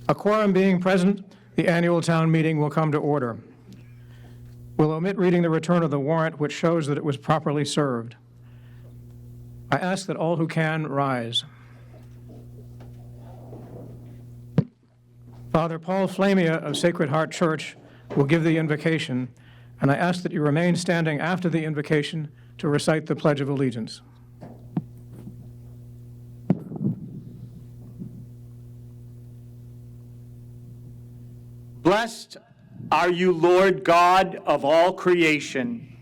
A quorum being present, the annual town meeting will come to order. We'll omit reading the return of the warrant, which shows that it was properly served. I ask that all who can rise. Father Paul Flamia of Sacred Heart Church will give the invocation, and I ask that you remain standing after the invocation to recite the Pledge of Allegiance. Blessed are you, Lord God of all creation.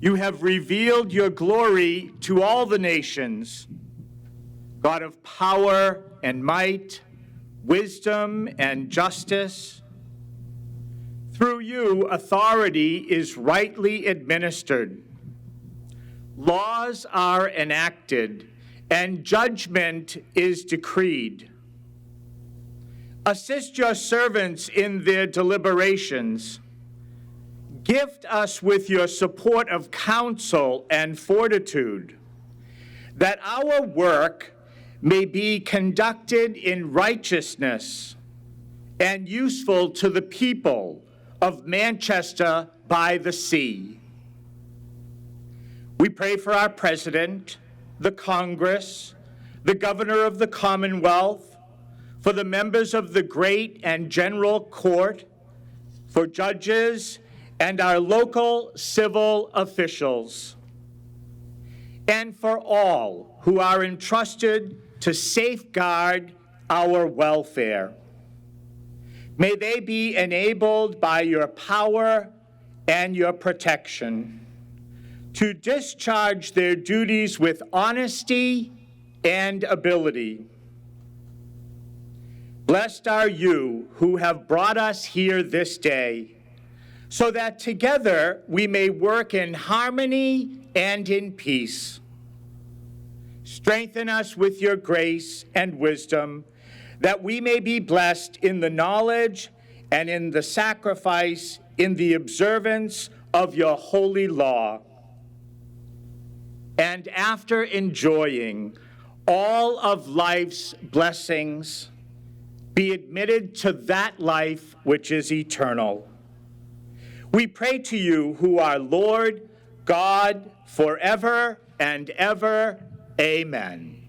You have revealed your glory to all the nations. God of power and might, wisdom and justice. Through you, authority is rightly administered. Laws are enacted, and judgment is decreed. Assist your servants in their deliberations. Gift us with your support of counsel and fortitude, that our work may be conducted in righteousness and useful to the people of Manchester by the Sea. We pray for our President, the Congress, the Governor of the Commonwealth, for the members of the Great and General Court, for judges, and our local civil officials, and for all who are entrusted to safeguard our welfare. May they be enabled by your power and your protection to discharge their duties with honesty and ability. Blessed are you who have brought us here this day, so that together we may work in harmony and in peace. Strengthen us with your grace and wisdom, that we may be blessed in the knowledge and in the sacrifice, in the observance of your holy law. And after enjoying all of life's blessings, be admitted to that life which is eternal. We pray to you who are Lord, God, forever and ever. Amen.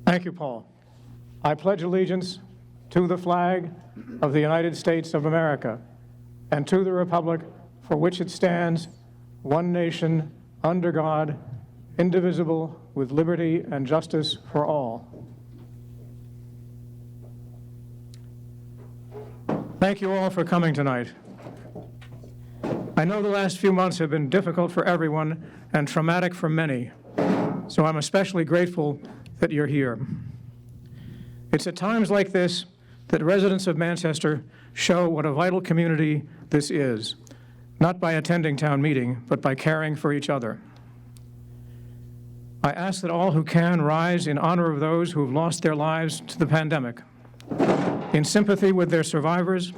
Thank you, Paul. I pledge allegiance to the flag of the United States of America and to the republic for which it stands, one nation, under God, indivisible, with liberty and justice for all. Thank you all for coming tonight. I know the last few months have been difficult for everyone and traumatic for many, so I'm especially grateful that you're here. It's at times like this that residents of Manchester show what a vital community this is, not by attending town meeting, but by caring for each other. I ask that all who can rise in honor of those who have lost their lives to the pandemic, in sympathy with their survivors,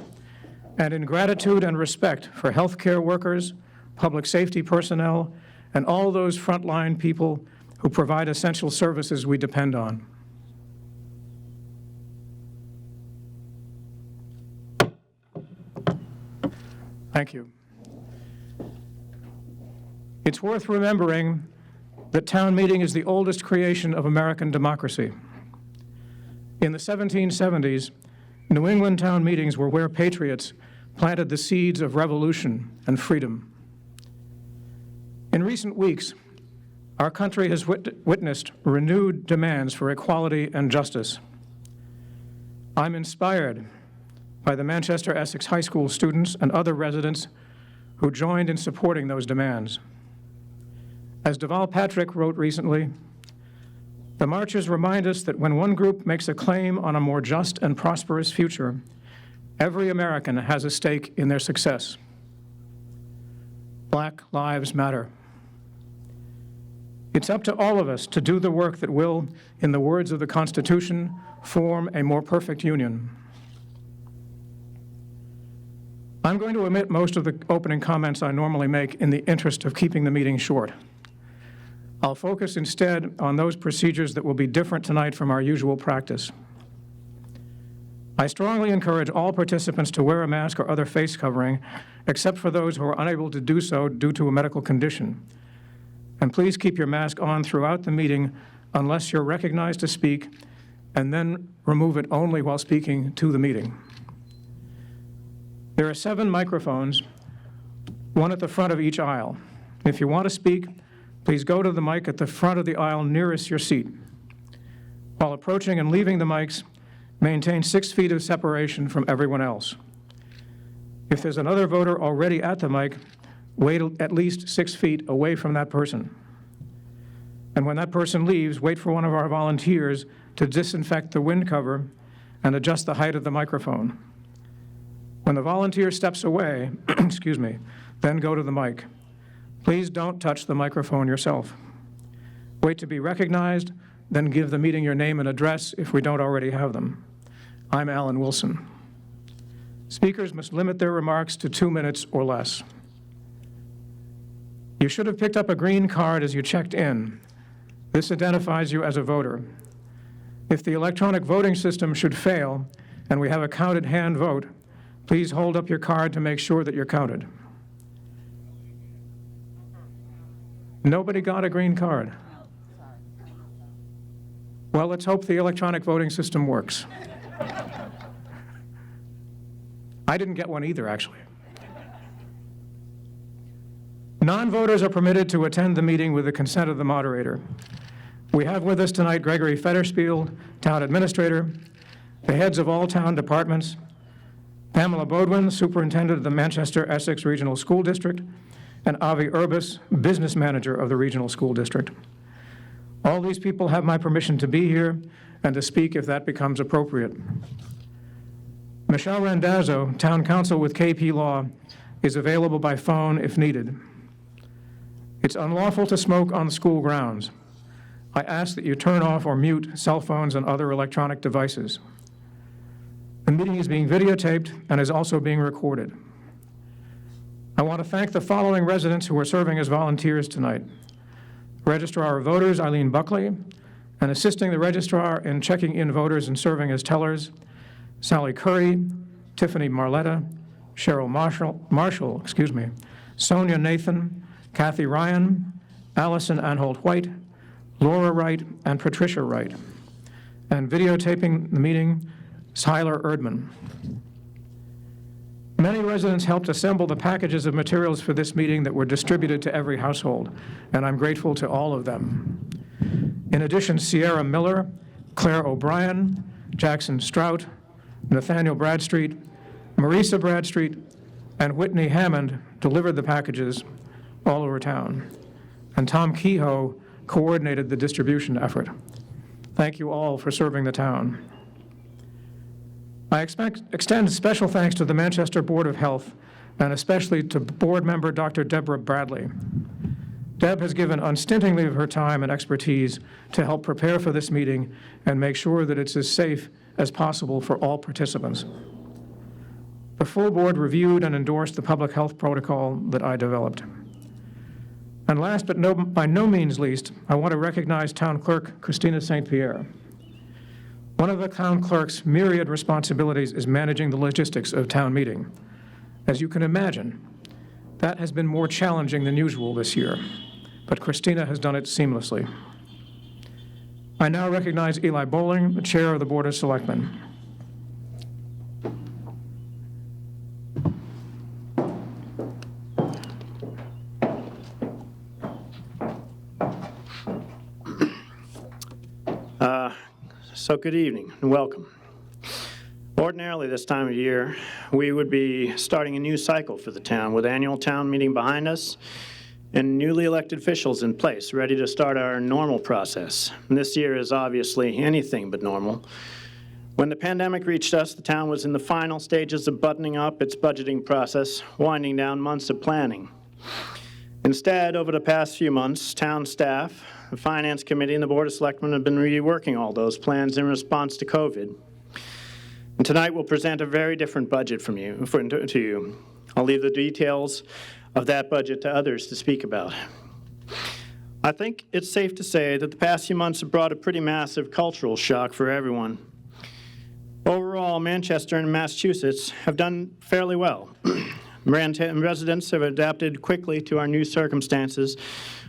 and in gratitude and respect for healthcare workers, public safety personnel, and all those frontline people who provide essential services we depend on. Thank you. It's worth remembering that town meeting is the oldest creation of American democracy. In the 1770s, New England town meetings were where patriots planted the seeds of revolution and freedom. In recent weeks, our country has witnessed renewed demands for equality and justice. I'm inspired by the Manchester Essex High School students and other residents who joined in supporting those demands. As Deval Patrick wrote recently, the marchers remind us that when one group makes a claim on a more just and prosperous future, every American has a stake in their success. Black Lives Matter. It's up to all of us to do the work that will, in the words of the Constitution, form a more perfect union. I'm going to omit most of the opening comments I normally make in the interest of keeping the meeting short. I'll focus instead on those procedures that will be different tonight from our usual practice. I strongly encourage all participants to wear a mask or other face covering, except for those who are unable to do so due to a medical condition. And please keep your mask on throughout the meeting unless you're recognized to speak, and then remove it only while speaking to the meeting. There are 7 microphones, one at the front of each aisle. If you want to speak, please go to the mic at the front of the aisle nearest your seat. While approaching and leaving the mics, maintain 6 feet of separation from everyone else. If there's another voter already at the mic, wait at least 6 feet away from that person. And when that person leaves, wait for one of our volunteers to disinfect the wind cover and adjust the height of the microphone. When the volunteer steps away, excuse me, then go to the mic. Please don't touch the microphone yourself. Wait to be recognized, then give the meeting your name and address if we don't already have them. I'm Alan Wilson. Speakers must limit their remarks to 2 minutes or less. You should have picked up a green card as you checked in. This identifies you as a voter. If the electronic voting system should fail and we have a counted hand vote, please hold up your card to make sure that you're counted. Nobody got a green card. Well, let's hope the electronic voting system works. I didn't get one either, actually. Non-voters are permitted to attend the meeting with the consent of the moderator. We have with us tonight Gregory Federspiel, Town Administrator, the heads of all town departments, Pamela Bodwin, Superintendent of the Manchester Essex Regional School District, and Avi Urbis, Business Manager of the Regional School District. All these people have my permission to be here and to speak if that becomes appropriate. Michelle Randazzo, Town Counsel with KP Law, is available by phone if needed. It's unlawful to smoke on school grounds. I ask that you turn off or mute cell phones and other electronic devices. The meeting is being videotaped and is also being recorded. I want to thank the following residents who are serving as volunteers tonight. Registrar of Voters Eileen Buckley, and assisting the registrar in checking in voters and serving as tellers, Sally Curry, Tiffany Marletta, Cheryl Marshall, Sonia Nathan, Kathy Ryan, Allison Anholt White, Laura Wright, and Patricia Wright. And videotaping the meeting, Tyler Erdman. Many residents helped assemble the packages of materials for this meeting that were distributed to every household, and I'm grateful to all of them. In addition, Sierra Miller, Claire O'Brien, Jackson Strout, Nathaniel Bradstreet, Marisa Bradstreet, and Whitney Hammond delivered the packages all over town. And Tom Kehoe coordinated the distribution effort. Thank you all for serving the town. I extend special thanks to the Manchester Board of Health, and especially to board member Dr. Deborah Bradley. Deb has given unstintingly of her time and expertise to help prepare for this meeting and make sure that it's as safe as possible for all participants. The full board reviewed and endorsed the public health protocol that I developed. And last but by no means least, I want to recognize Town Clerk Christina St. Pierre. One of the town clerk's myriad responsibilities is managing the logistics of town meeting. As you can imagine, that has been more challenging than usual this year, but Christina has done it seamlessly. I now recognize Eli Bowling, the Chair of the Board of Selectmen. So good evening and welcome. Ordinarily this time of year, we would be starting a new cycle for the town with annual town meeting behind us and newly elected officials in place, ready to start our normal process. And this year is obviously anything but normal. When the pandemic reached us, the town was in the final stages of buttoning up its budgeting process, winding down months of planning. Instead, over the past few months, town staff, the Finance Committee, and the Board of Selectmen have been reworking all those plans in response to COVID. And tonight we'll present a very different budget to you. I'll leave the details of that budget to others to speak about. I think it's safe to say that the past few months have brought a pretty massive cultural shock for everyone. Overall, Manchester and Massachusetts have done fairly well. Residents have adapted quickly to our new circumstances,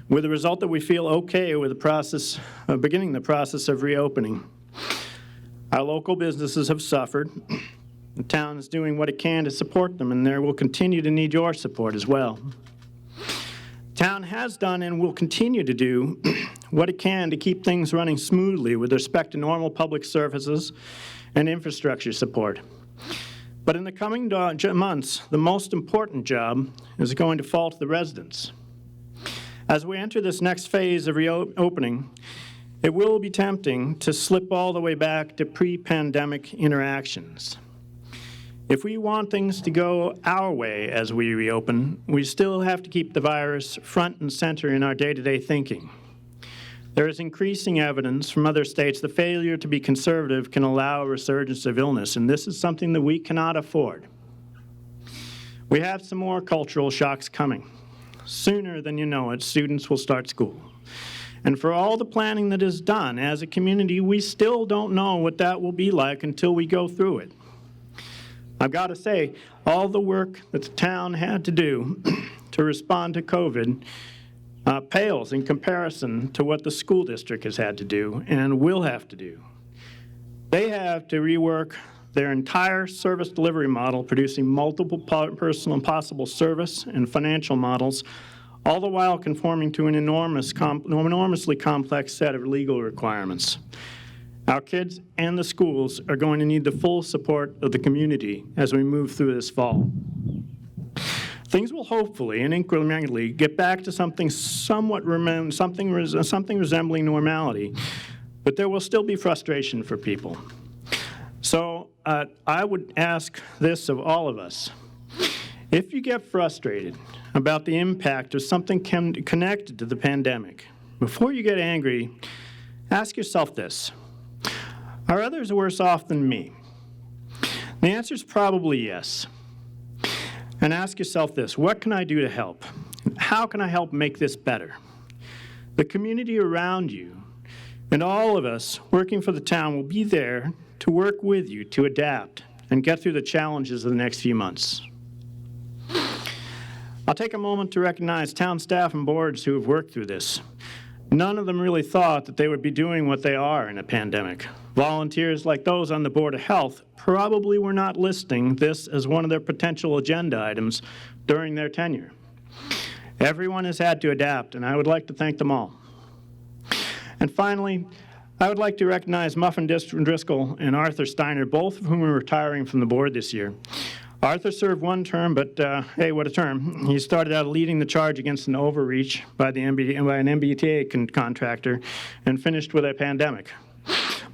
with the result that we feel okay with the process, beginning the process of reopening. Our local businesses have suffered. The town is doing what it can to support them, and there will continue to need your support as well. The town has done and will continue to do what it can to keep things running smoothly with respect to normal public services and infrastructure support. But in the coming months, the most important job is going to fall to the residents. As we enter this next phase of reopening, it will be tempting to slip all the way back to pre-pandemic interactions. If we want things to go our way as we reopen, we still have to keep the virus front and center in our day-to-day thinking. There is increasing evidence from other states that failure to be conservative can allow a resurgence of illness, and this is something that we cannot afford. We have some more cultural shocks coming. Sooner than you know it, students will start school. And for all the planning that is done as a community, we still don't know what that will be like until we go through it. I've got to say, all the work that the town had to do to respond to COVID pales in comparison to what the school district has had to do and will have to do. They have to rework their entire service delivery model, producing multiple personal and possible service and financial models, all the while conforming to an enormously complex set of legal requirements. Our kids and the schools are going to need the full support of the community as we move through this fall. Things will hopefully and incrementally get back to something resembling normality, but there will still be frustration for people. So I would ask this of all of us. If you get frustrated about the impact of something connected to the pandemic, before you get angry, ask yourself this: are others worse off than me? The answer is probably yes. And ask yourself this: what can I do to help? How can I help make this better? The community around you and all of us working for the town will be there to work with you to adapt and get through the challenges of the next few months. I'll take a moment to recognize town staff and boards who have worked through this. None of them really thought that they would be doing what they are in a pandemic. Volunteers like those on the Board of Health probably were not listing this as one of their potential agenda items during their tenure. Everyone has had to adapt, and I would like to thank them all. And finally, I would like to recognize Muffin Driscoll and Arthur Steiner, both of whom are retiring from the board this year. Arthur served one term, but hey, what a term. He started out leading the charge against an overreach by an MBTA contractor and finished with a pandemic.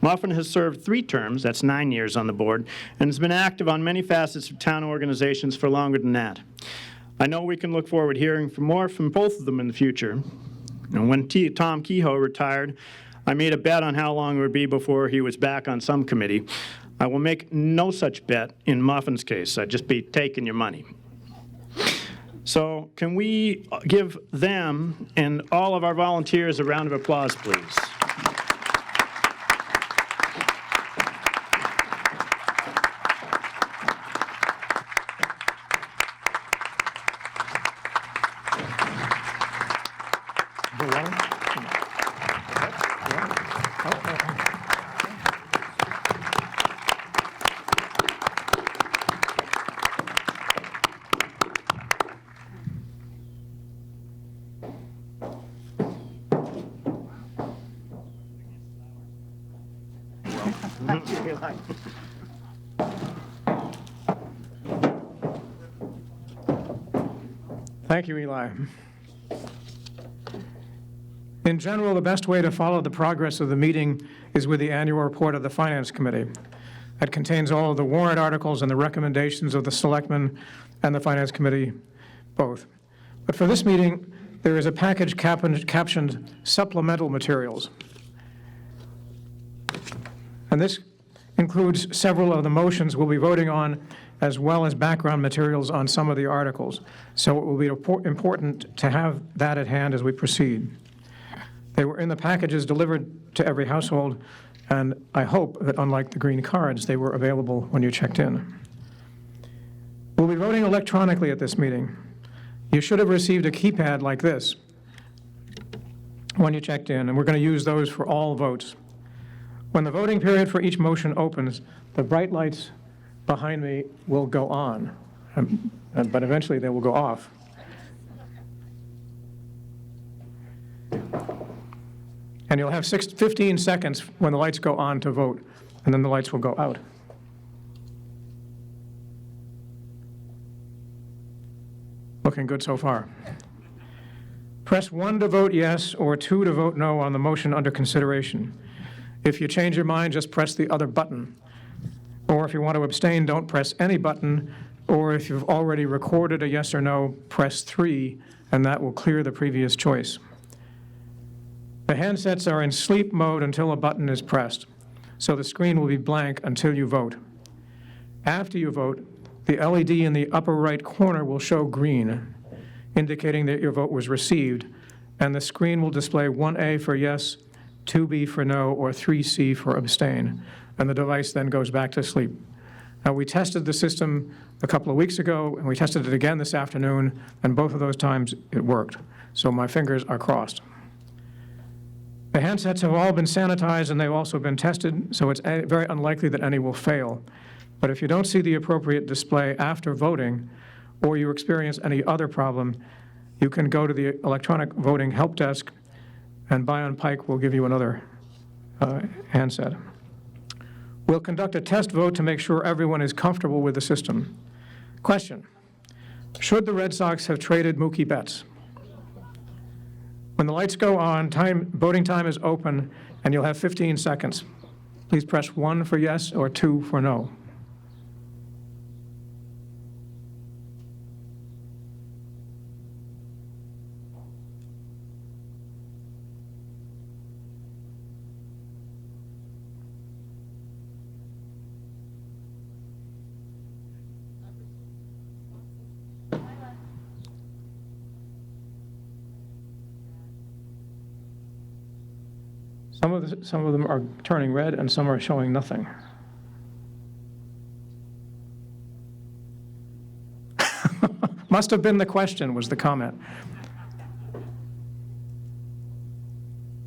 Muffin has served 3 terms, that's 9 years on the board, and has been active on many facets of town organizations for longer than that. I know we can look forward to hearing more from both of them in the future. And when Tom Kehoe retired, I made a bet on how long it would be before he was back on some committee. I will make no such bet in Muffin's case. I'd just be taking your money. So can we give them and all of our volunteers a round of applause, please? Thank you, Eli. In general, the best way to follow the progress of the meeting is with the annual report of the Finance Committee. That contains all of the warrant articles and the recommendations of the Selectmen and the Finance Committee both. But for this meeting, there is a package captioned Supplemental Materials. And this includes several of the motions we'll be voting on, as well as background materials on some of the articles. So it will be important to have that at hand as we proceed. They were in the packages delivered to every household, and I hope that unlike the green cards, they were available when you checked in. We'll be voting electronically at this meeting. You should have received a keypad like this when you checked in, and we're going to use those for all votes. When the voting period for each motion opens, the bright lights behind me will go on, but eventually they will go off. And you'll have 15 seconds when the lights go on to vote, and then the lights will go out. Looking good so far. Press 1 to vote yes or 2 to vote no on the motion under consideration. If you change your mind, just press the other button. Or if you want to abstain, don't press any button. Or if you've already recorded a yes or no, press 3, and that will clear the previous choice. The handsets are in sleep mode until a button is pressed, so the screen will be blank until you vote. After you vote, the LED in the upper right corner will show green, indicating that your vote was received, and the screen will display 1A for yes, 2B for no, or 3C for abstain, and the device then goes back to sleep. Now, we tested the system a couple of weeks ago, and we tested it again this afternoon, and both of those times it worked, so my fingers are crossed. The handsets have all been sanitized and they've also been tested, so it's very unlikely that any will fail. But if you don't see the appropriate display after voting, or you experience any other problem, you can go to the electronic voting help desk, and Bion Pike will give you another handset. We'll conduct a test vote to make sure everyone is comfortable with the system. Question: should the Red Sox have traded Mookie Betts? When the lights go on, voting time is open, and you'll have 15 seconds. Please press 1 for yes or 2 for no. Some of them are turning red, and some are showing nothing. Must have been the question, was the comment.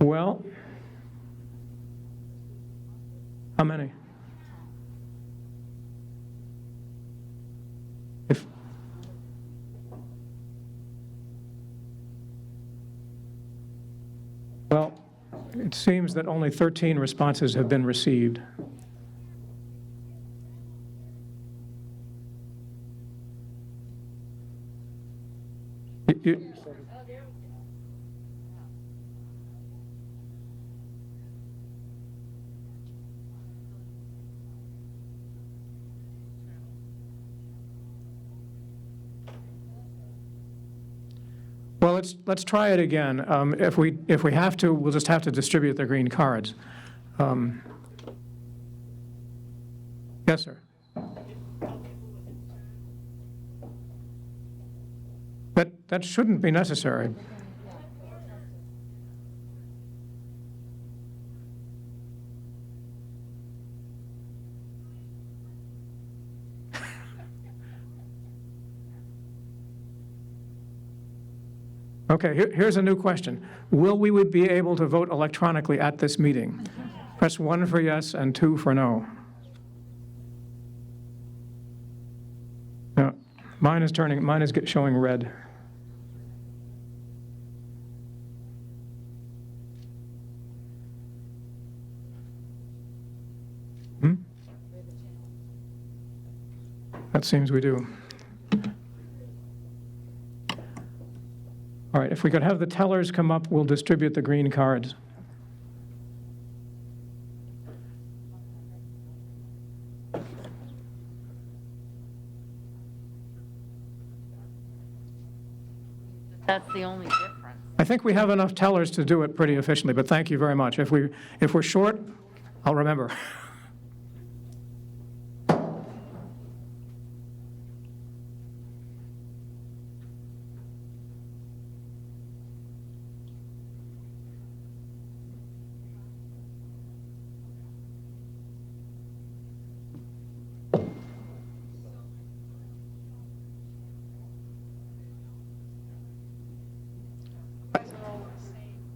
Well, how many? Well, it seems that only 13 responses have been received. Well, let's try it again. If we have to, we'll just have to distribute the green cards. Yes, sir. That shouldn't be necessary. Okay, here's a new question. Will we would be able to vote electronically at this meeting? Press 1 for yes and 2 for no. No, mine is showing red. That seems we do. All right, if we could have the tellers come up, we'll distribute the green cards. That's the only difference. I think we have enough tellers to do it pretty efficiently, but thank you very much. If we're short, I'll remember.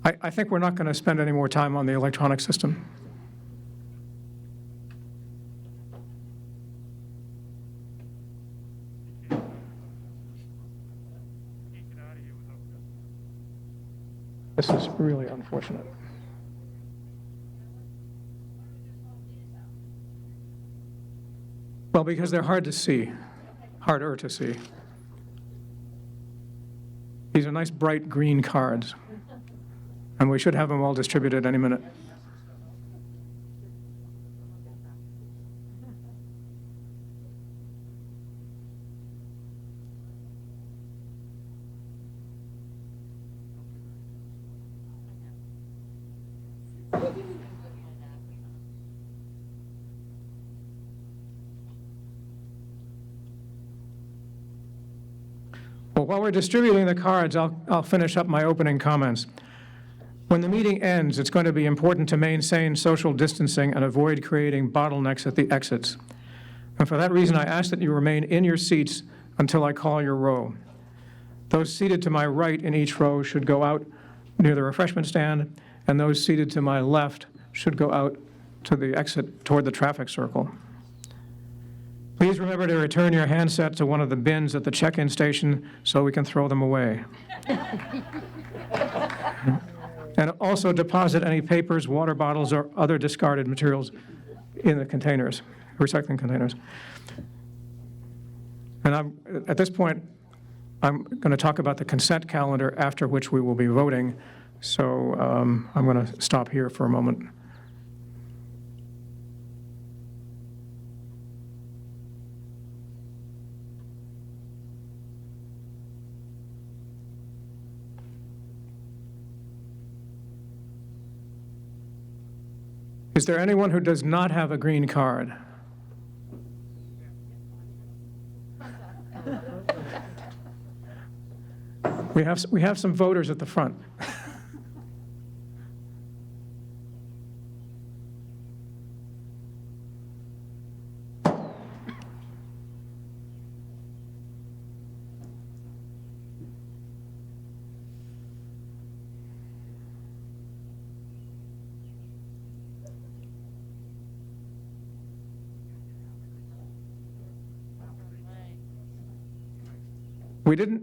I think we're not going to spend any more time on the electronic system. This is really unfortunate. Well, because they're hard to see, harder to see. These are nice, bright green cards, and we should have them all distributed any minute. Well, while we're distributing the cards, I'll finish up my opening comments. When the meeting ends, it's going to be important to maintain social distancing and avoid creating bottlenecks at the exits. And for that reason, I ask that you remain in your seats until I call your row. Those seated to my right in each row should go out near the refreshment stand, and those seated to my left should go out to the exit toward the traffic circle. Please remember to return your handset to one of the bins at the check-in station so we can throw them away. And also deposit any papers, water bottles, or other discarded materials in the containers, recycling containers. And at this point, I'm going to talk about the consent calendar, after which we will be voting. So I'm going to stop here for a moment. Is there anyone who does not have a green card? We have some voters at the front.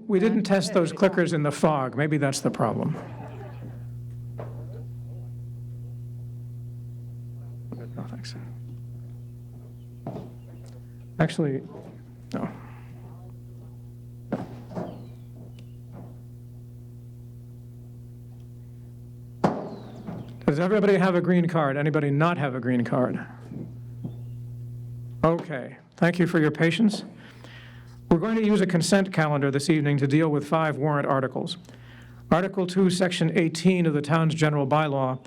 We didn't test those clickers in the fog. Maybe that's the problem. No, thanks. Actually, no. Does everybody have a green card? Anybody not have a green card? Okay. Thank you for your patience. We're going to use a consent calendar this evening to deal with 5 warrant articles. Article 2, Section 18 of the town's general bylaw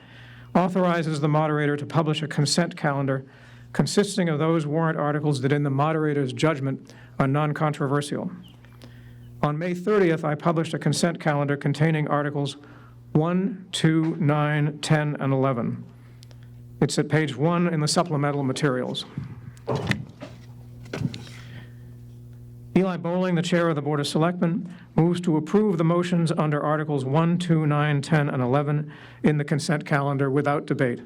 authorizes the moderator to publish a consent calendar consisting of those warrant articles that in the moderator's judgment are non-controversial. On May 30th, I published a consent calendar containing Articles 1, 2, 9, 10, and 11. It's at page 1 in the supplemental materials. Eli Bowling, the chair of the Board of Selectmen, moves to approve the motions under Articles 1, 2, 9, 10, and 11 in the consent calendar without debate.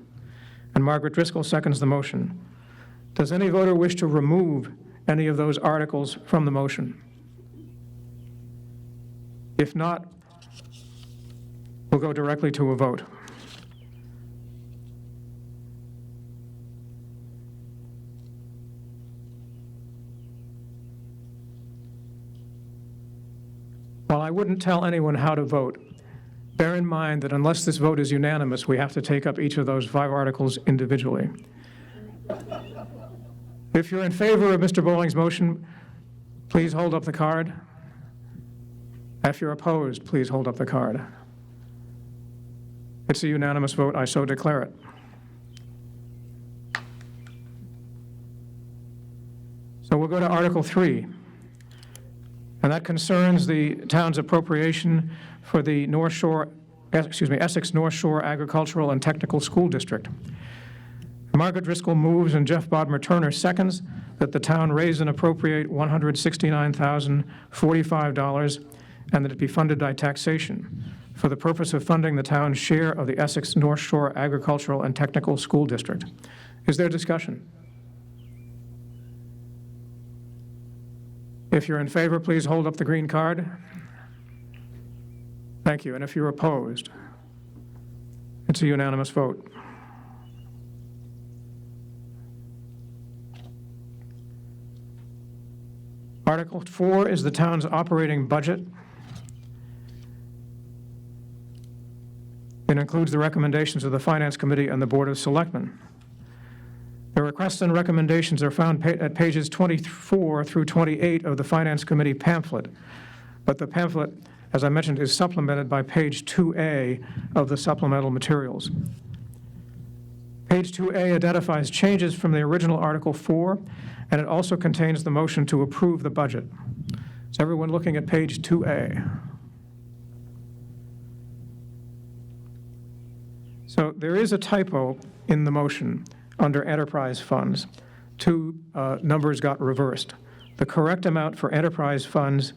And Margaret Driscoll seconds the motion. Does any voter wish to remove any of those articles from the motion? If not, we'll go directly to a vote. While I wouldn't tell anyone how to vote, bear in mind that unless this vote is unanimous, we have to take up each of those 5 articles individually. If you're in favor of Mr. Bowling's motion, please hold up the card. If you're opposed, please hold up the card. It's a unanimous vote. I so declare it. So we'll go to Article 3. And that concerns the town's appropriation for the Essex North Shore Agricultural and Technical School District. Margaret Driscoll moves and Jeff Bodmer Turner seconds that the town raise and appropriate $169,045 and that it be funded by taxation for the purpose of funding the town's share of the Essex North Shore Agricultural and Technical School District. Is there discussion? If you're in favor, please hold up the green card. Thank you. And if you're opposed, it's a unanimous vote. Article 4 is the town's operating budget. It includes the recommendations of the Finance Committee and the Board of Selectmen. The requests and recommendations are found at pages 24 through 28 of the Finance Committee pamphlet, but the pamphlet, as I mentioned, is supplemented by page 2A of the supplemental materials. Page 2A identifies changes from the original Article 4, and it also contains the motion to approve the budget. Is everyone looking at page 2A? So there is a typo in the motion under enterprise funds. Two numbers got reversed. The correct amount for enterprise funds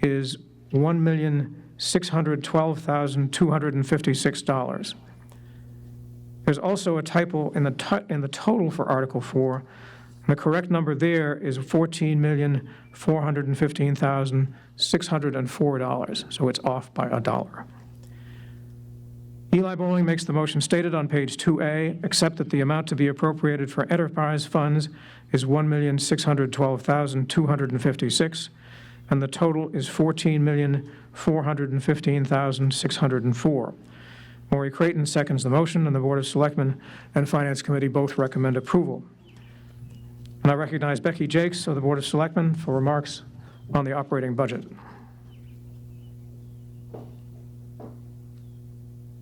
is $1,612,256. There's also a typo in the total for Article 4. The correct number there is $14,415,604, so it's off by $1. Eli Bowling makes the motion stated on page 2A, except that the amount to be appropriated for enterprise funds is $1,612,256, and the total is $14,415,604. Maury Creighton seconds the motion, and the Board of Selectmen and Finance Committee both recommend approval. And I recognize Becky Jakes of the Board of Selectmen for remarks on the operating budget.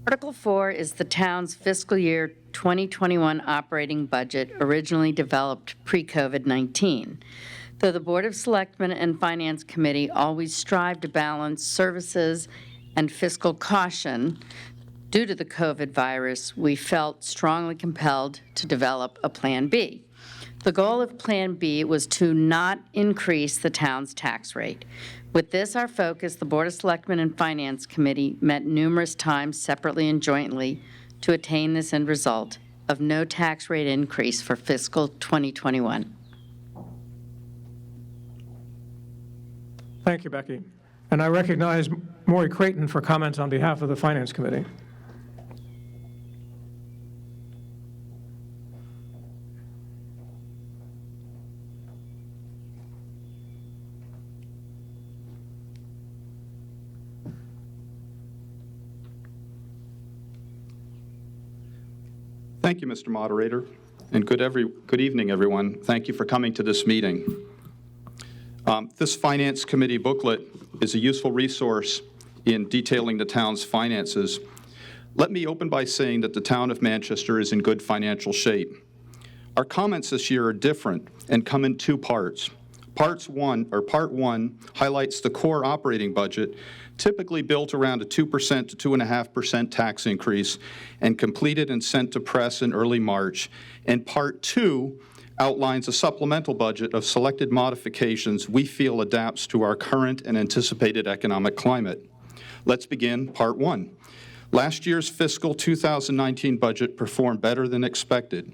Article 4 is the town's fiscal year 2021 operating budget, originally developed pre-COVID-19. Though the Board of Selectmen and Finance Committee always strive to balance services and fiscal caution, due to the COVID virus, we felt strongly compelled to develop a Plan B. The goal of Plan B was to not increase the town's tax rate. With this, our focus, the Board of Selectmen and Finance Committee met numerous times separately and jointly to attain this end result of no tax rate increase for fiscal 2021. Thank you, Becky. And I recognize Maury Creighton for comments on behalf of the Finance Committee. Thank you, Mr. Moderator, and good evening, everyone. Thank you for coming to this meeting. This Finance Committee booklet is a useful resource in detailing the town's finances. Let me open by saying that the town of Manchester is in good financial shape. Our comments this year are different and come in two parts. Part one highlights the core operating budget, typically built around a 2% to 2.5% tax increase and completed and sent to press in early March. And Part 2 outlines a supplemental budget of selected modifications we feel adapts to our current and anticipated economic climate. Let's begin Part 1. Last year's fiscal 2019 budget performed better than expected,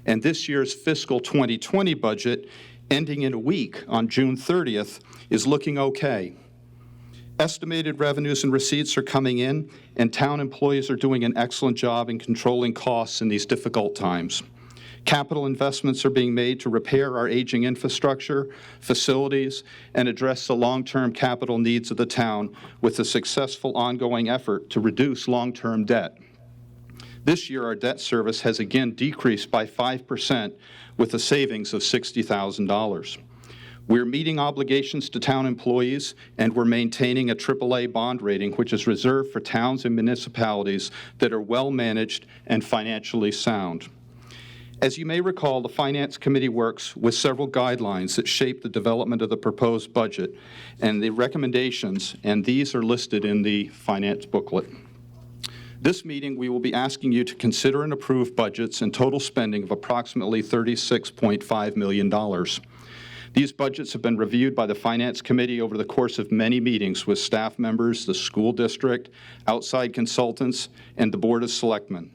and this year's fiscal 2020 budget, ending in a week on June 30th, is looking okay. Estimated revenues and receipts are coming in, and town employees are doing an excellent job in controlling costs in these difficult times. Capital investments are being made to repair our aging infrastructure, facilities, and address the long-term capital needs of the town with a successful ongoing effort to reduce long-term debt. This year, our debt service has again decreased by 5% with a savings of $60,000. We're meeting obligations to town employees, and we're maintaining a AAA bond rating, which is reserved for towns and municipalities that are well-managed and financially sound. As you may recall, the Finance Committee works with several guidelines that shape the development of the proposed budget and the recommendations, and these are listed in the finance booklet. This meeting, we will be asking you to consider and approve budgets and total spending of approximately $36.5 million. These budgets have been reviewed by the Finance Committee over the course of many meetings with staff members, the school district, outside consultants, and the Board of Selectmen.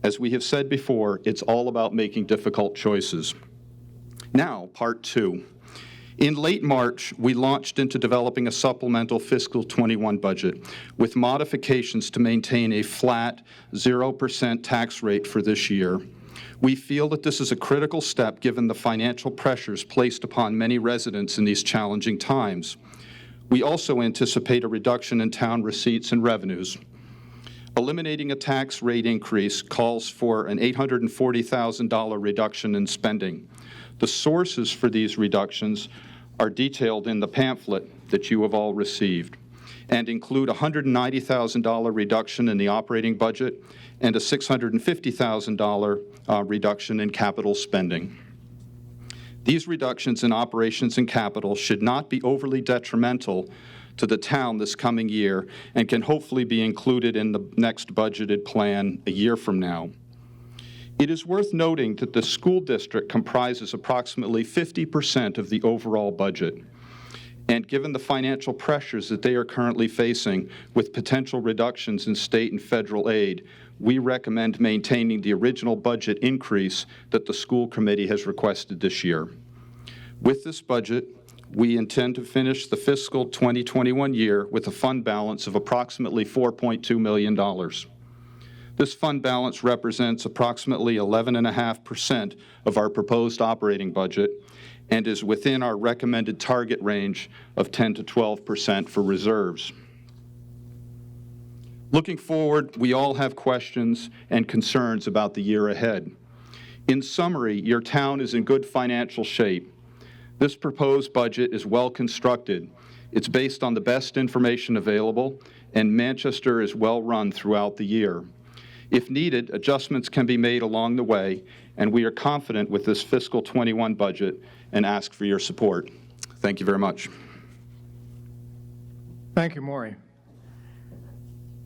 As we have said before, it's all about making difficult choices. Now, part 2. In late March, we launched into developing a supplemental fiscal 21 budget with modifications to maintain a flat 0% tax rate for this year. We feel that this is a critical step given the financial pressures placed upon many residents in these challenging times. We also anticipate a reduction in town receipts and revenues. Eliminating a tax rate increase calls for an $840,000 reduction in spending. The sources for these reductions are detailed in the pamphlet that you have all received and include a $190,000 reduction in the operating budget and a $650,000 reduction in capital spending. These reductions in operations and capital should not be overly detrimental to the town this coming year and can hopefully be included in the next budgeted plan a year from now. It is worth noting that the school district comprises approximately 50% of the overall budget. And given the financial pressures that they are currently facing with potential reductions in state and federal aid, we recommend maintaining the original budget increase that the school committee has requested this year. With this budget, we intend to finish the fiscal 2021 year with a fund balance of approximately $4.2 million. This fund balance represents approximately 11.5% of our proposed operating budget and is within our recommended target range of 10 to 12% for reserves. Looking forward, we all have questions and concerns about the year ahead. In summary, your town is in good financial shape. This proposed budget is well constructed. It's based on the best information available, and Manchester is well run throughout the year. If needed, adjustments can be made along the way, and we are confident with this fiscal 21 budget and ask for your support. Thank you very much. Thank you, Maury.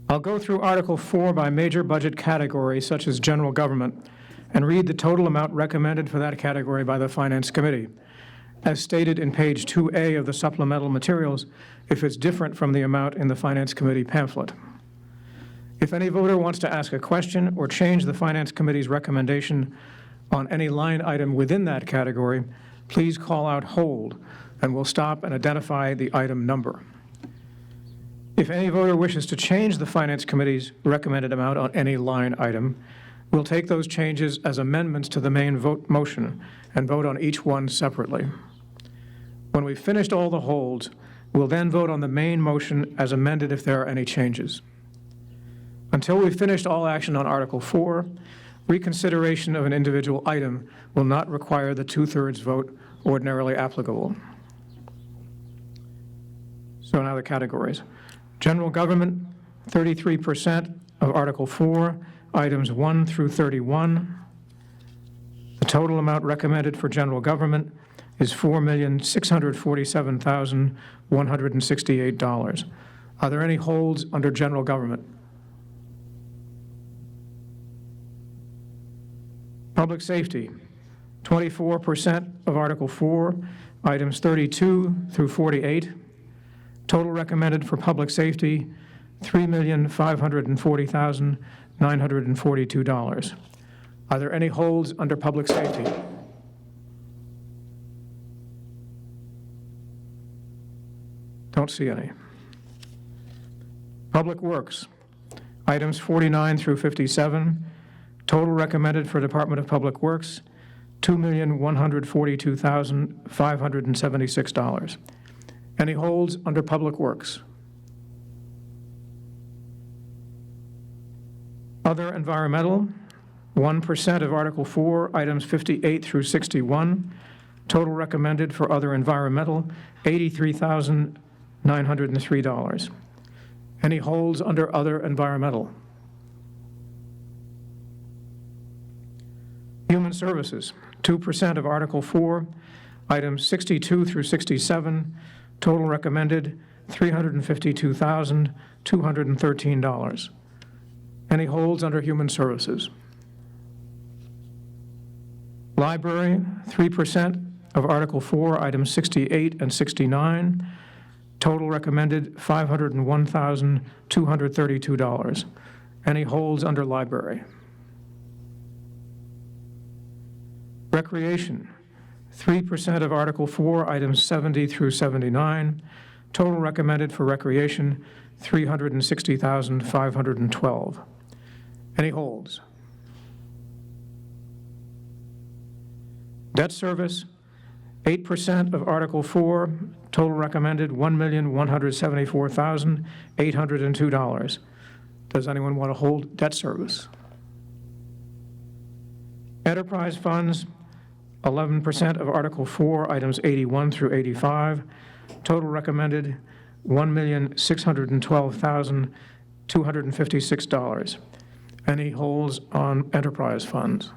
I'll go through Article 4 by major budget category, such as general government, and read the total amount recommended for that category by the Finance Committee, as stated in page 2A of the supplemental materials, if it's different from the amount in the Finance Committee pamphlet. If any voter wants to ask a question or change the Finance Committee's recommendation on any line item within that category, please call out hold, and we'll stop and identify the item number. If any voter wishes to change the Finance Committee's recommended amount on any line item, we'll take those changes as amendments to the main motion and vote on each one separately. When we've finished all the holds, we'll then vote on the main motion as amended if there are any changes. Until we've finished all action on Article 4, reconsideration of an individual item will not require the 2/3 vote ordinarily applicable. So now the categories. General government, 33% of Article 4, items 1 through 31. The total amount recommended for general government is $4,647,168. Are there any holds under general government? Public safety, 24% of Article 4, items 32 through 48. Total recommended for public safety, $3,540,942. Are there any holds under public safety? Don't see any. Public works, items 49 through 57. Total recommended for Department of Public Works, $2,142,576. Any holds under Public Works? Other environmental, 1% of Article 4, items 58 through 61. Total recommended for other environmental, $83,903. Any holds under other environmental? Human Services, 2% of Article 4, items 62 through 67, total recommended $352,213. Any holds under Human Services? Library, 3% of Article 4, items 68 and 69. Total recommended $501,232. Any holds under library? Recreation, 3% of Article 4, items 70 through 79. Total recommended for recreation, $360,512. Any holds? Debt service, 8% of Article 4, total recommended $1,174,802. Does anyone want to hold debt service? Enterprise funds, 11% of Article 4, items 81 through 85, total recommended $1,612,256. Any holds on enterprise funds?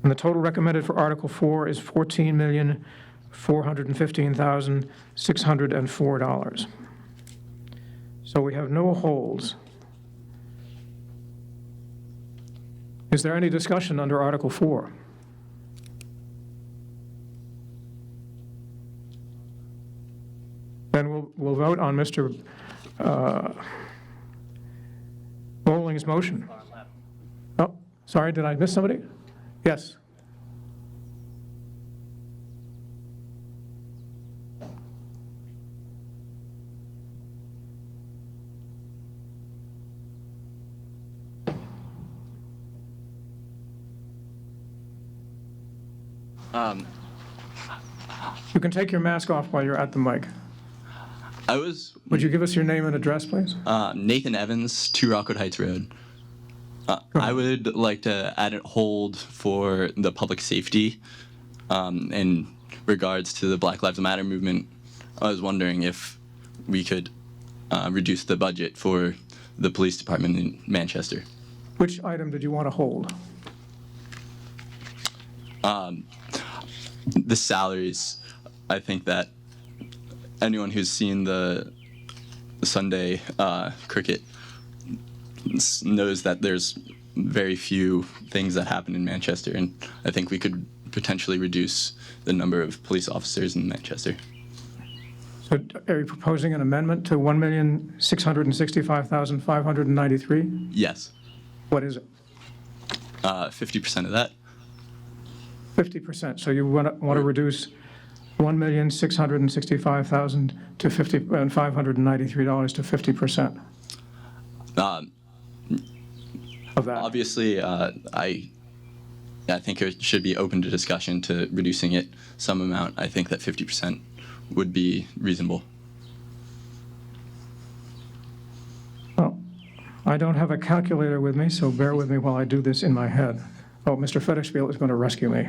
And the total recommended for Article 4 is $14,415,604. So we have no holds. Is there any discussion under Article 4? Then we'll vote on Mr. Bowling's motion. Oh, sorry, did I miss somebody? Yes. You can take your mask off while you're at the mic. Would you give us your name and address, please? Nathan Evans, 2 Rockwood Heights Road. I would like to add a hold for the public safety in regards to the Black Lives Matter movement. I was wondering if we could reduce the budget for the police department in Manchester. Which item did you want to hold? The salaries. I think that anyone who's seen the Sunday cricket knows that there's very few things that happen in Manchester, and I think we could potentially reduce the number of police officers in Manchester. So are you proposing an amendment to $1,665,593? Yes. What is it? 50% of that. 50%. So you want to reduce $1,665,000 to $593 to 50% of that. Obviously, I think it should be open to discussion to reducing it some amount. I think that 50% would be reasonable. Well, I don't have a calculator with me, so bear with me while I do this in my head. Oh, Mr. Fetterspiel is going to rescue me.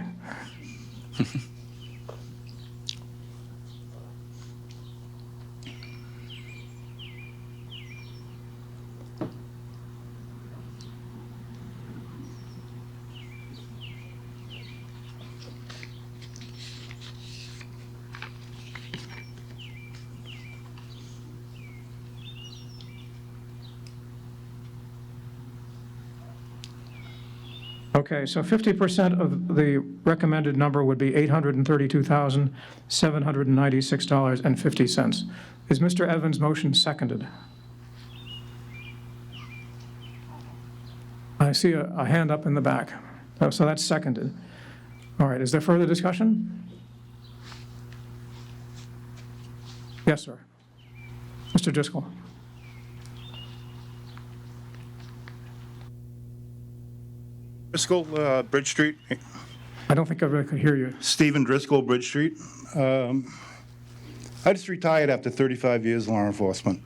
Okay, so 50% of the recommended number would be $832,796.50. Is Mr. Evans' motion seconded? I see a hand up in the back. Oh, so that's seconded. All right, is there further discussion? Yes, sir. Mr. Driscoll. Driscoll, Bridge Street. I don't think everybody could hear you. Stephen Driscoll, Bridge Street. I just retired after 35 years of law enforcement.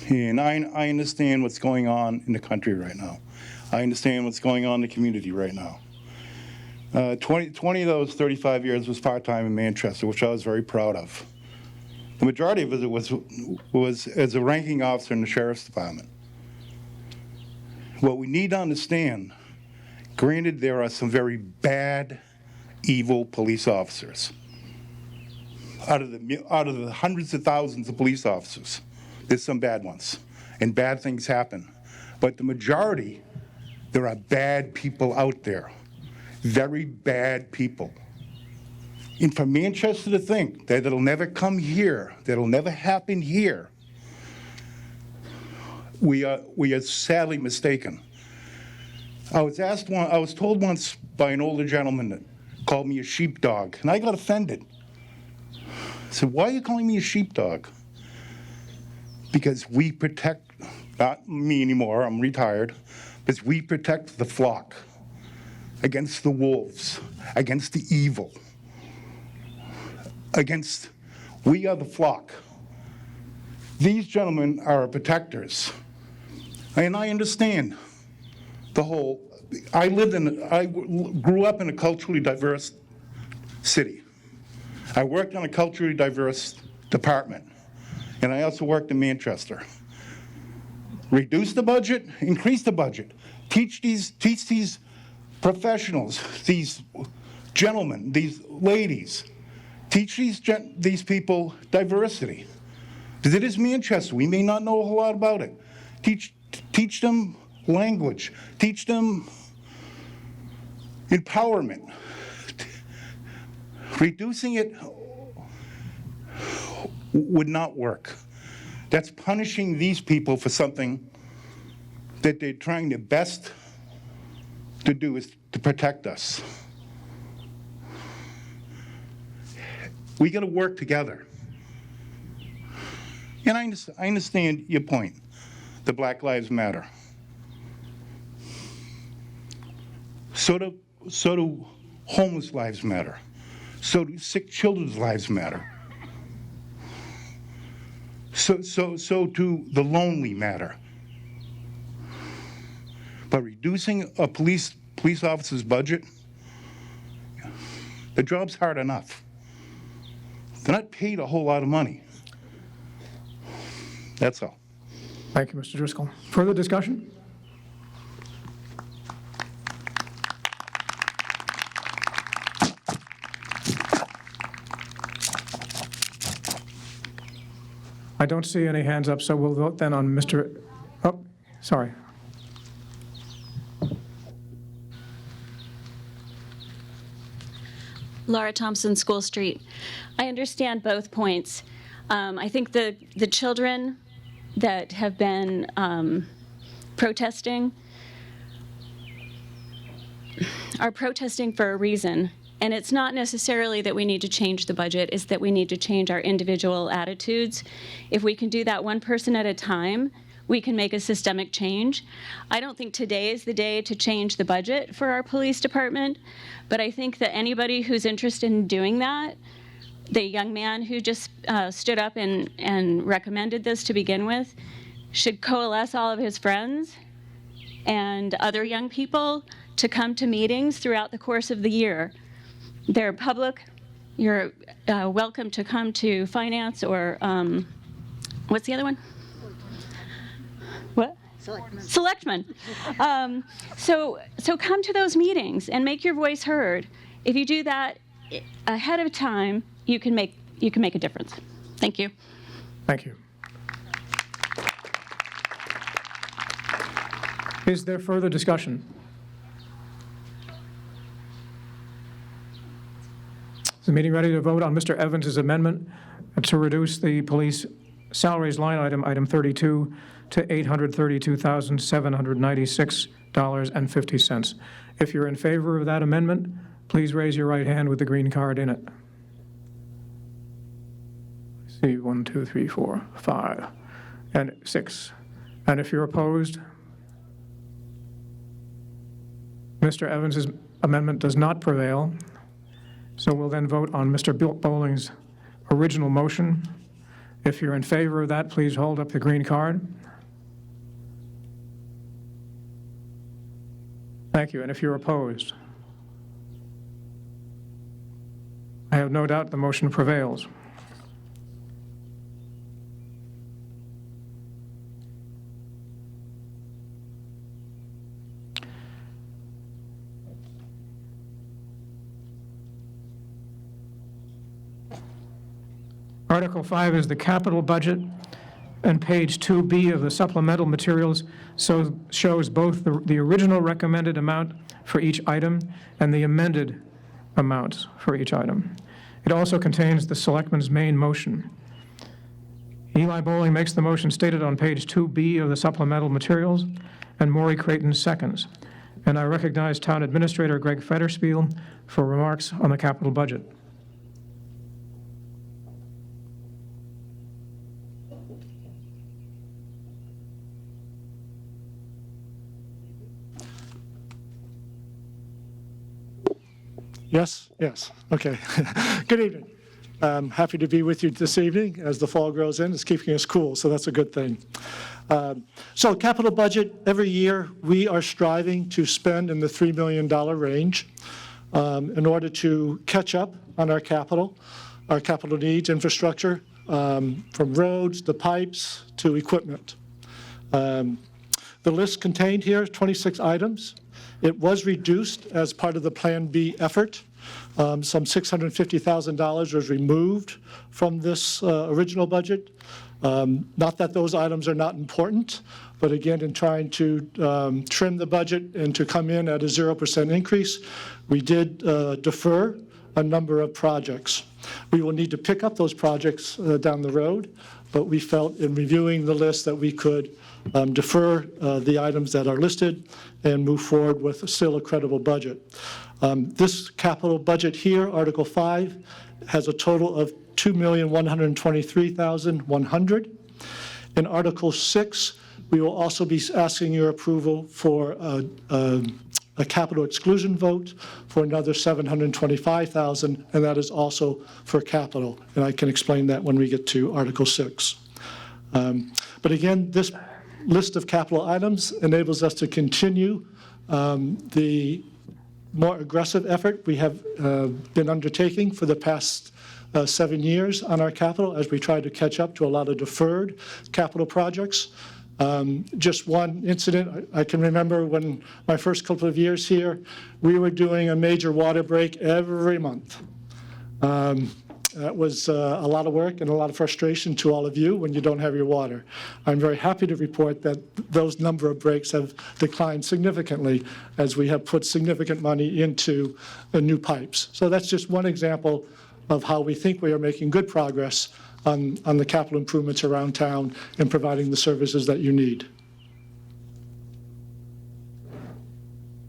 And I understand what's going on in the country right now. I understand what's going on in the community right now. 20 of those 35 years was part-time in Manchester, which I was very proud of. The majority of it was as a ranking officer in the Sheriff's Department. What we need to understand, granted, there are some very bad, evil police officers. Out of the hundreds of thousands of police officers, there's some bad ones, and bad things happen. But the majority There are bad people out there, very bad people. And for Manchester to think that it'll never come here, that it'll never happen here, we are sadly mistaken. I was told once by an older gentleman that called me a sheepdog, and I got offended. I said, "Why are you calling me a sheepdog?" Because we protect, not me anymore, I'm retired, because we protect the flock against the wolves, against the evil, we are the flock. These gentlemen are our protectors. And I understand I grew up in a culturally diverse city. I worked on a culturally diverse department, and I also worked in Manchester. Reduce the budget, increase the budget. Teach these professionals, these gentlemen, these ladies, teach these people diversity. Because it is Manchester, we may not know a whole lot about it. Teach them language, teach them empowerment. Reducing it would not work. That's punishing these people for something that they're trying their best to do, is to protect us. We got to work together. And I understand your point, the Black Lives Matter. So do homeless lives matter. So do sick children's lives matter. So do the lonely matter. But reducing a police officer's budget, the job's hard enough. They're not paid a whole lot of money. That's all. Thank you, Mr. Driscoll. Further discussion? I don't see any hands up, so we'll vote then on Mr. Oh, sorry. Laura Thompson, School Street. I understand both points. I think the children that have been protesting are protesting for a reason. And it's not necessarily that we need to change the budget, it's that we need to change our individual attitudes. If we can do that one person at a time, we can make a systemic change. I don't think today is the day to change the budget for our police department, but I think that anybody who's interested in doing that, the young man who just stood up and recommended this to begin with, should coalesce all of his friends and other young people to come to meetings throughout the course of the year. They're public. You're welcome to come to finance or, what's the other one? What? Selectmen. So come to those meetings and make your voice heard. If you do that ahead of time, you can make a difference. Thank you. Thank you. Is there further discussion? Is the meeting ready to vote on Mr. Evans's amendment to reduce the police salaries line item 32, to $832,796.50? If you're in favor of that amendment, please raise your right hand with the green card in it. See, 1, 2, 3, 4, 5, and 6. And if you're opposed, Mr. Evans's amendment does not prevail. So we'll then vote on Mr. Bowling's original motion. If you're in favor of that, please hold up the green card. Thank you. And if you're opposed, I have no doubt the motion prevails. Article 5 is the capital budget. And page 2B of the supplemental materials shows both the original recommended amount for each item and the amended amounts for each item. It also contains the selectman's main motion. Eli Bowling makes the motion stated on page 2B of the supplemental materials, and Maury Creighton seconds. And I recognize Town Administrator Greg Federspiel for remarks on the capital budget. Yes, yes, okay. Good evening. I'm happy to be with you this evening as the fall grows in. It's keeping us cool, so that's a good thing. So capital budget, every year we are striving to spend in the $3 million range in order to catch up on our capital needs, infrastructure, from roads to pipes to equipment. The list contained here is 26 items. It was reduced as part of the Plan B effort. Some $650,000 was removed from this original budget. Not that those items are not important, but again, in trying to trim the budget and to come in at a 0% increase, we did defer a number of projects. We will need to pick up those projects down the road, but we felt in reviewing the list that we could defer the items that are listed and move forward with still a credible budget. This capital budget here, Article 5, has a total of $2,123,100. In Article 6, we will also be asking your approval for a capital exclusion vote for another $725,000, and that is also for capital. And I can explain that when we get to Article 6. But again, this list of capital items enables us to continue the more aggressive effort we have been undertaking for the past 7 years on our capital as we try to catch up to a lot of deferred capital projects. Just one incident, I can remember when my first couple of years here, we were doing a major water break every month. That was a lot of work and a lot of frustration to all of you when you don't have your water. I'm very happy to report that those number of breaks have declined significantly as we have put significant money into new pipes. So that's just one example of how we think we are making good progress on the capital improvements around town and providing the services that you need.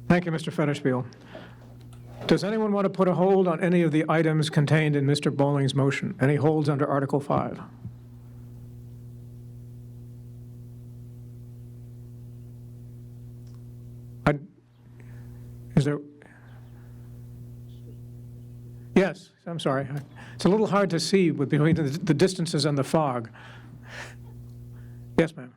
Thank you, Mr. Federspiel. Does anyone want to put a hold on any of the items contained in Mr. Bowling's motion? Any holds under Article 5? Is there? Yes, I'm sorry. It's a little hard to see with between the distances and the fog. Yes, ma'am.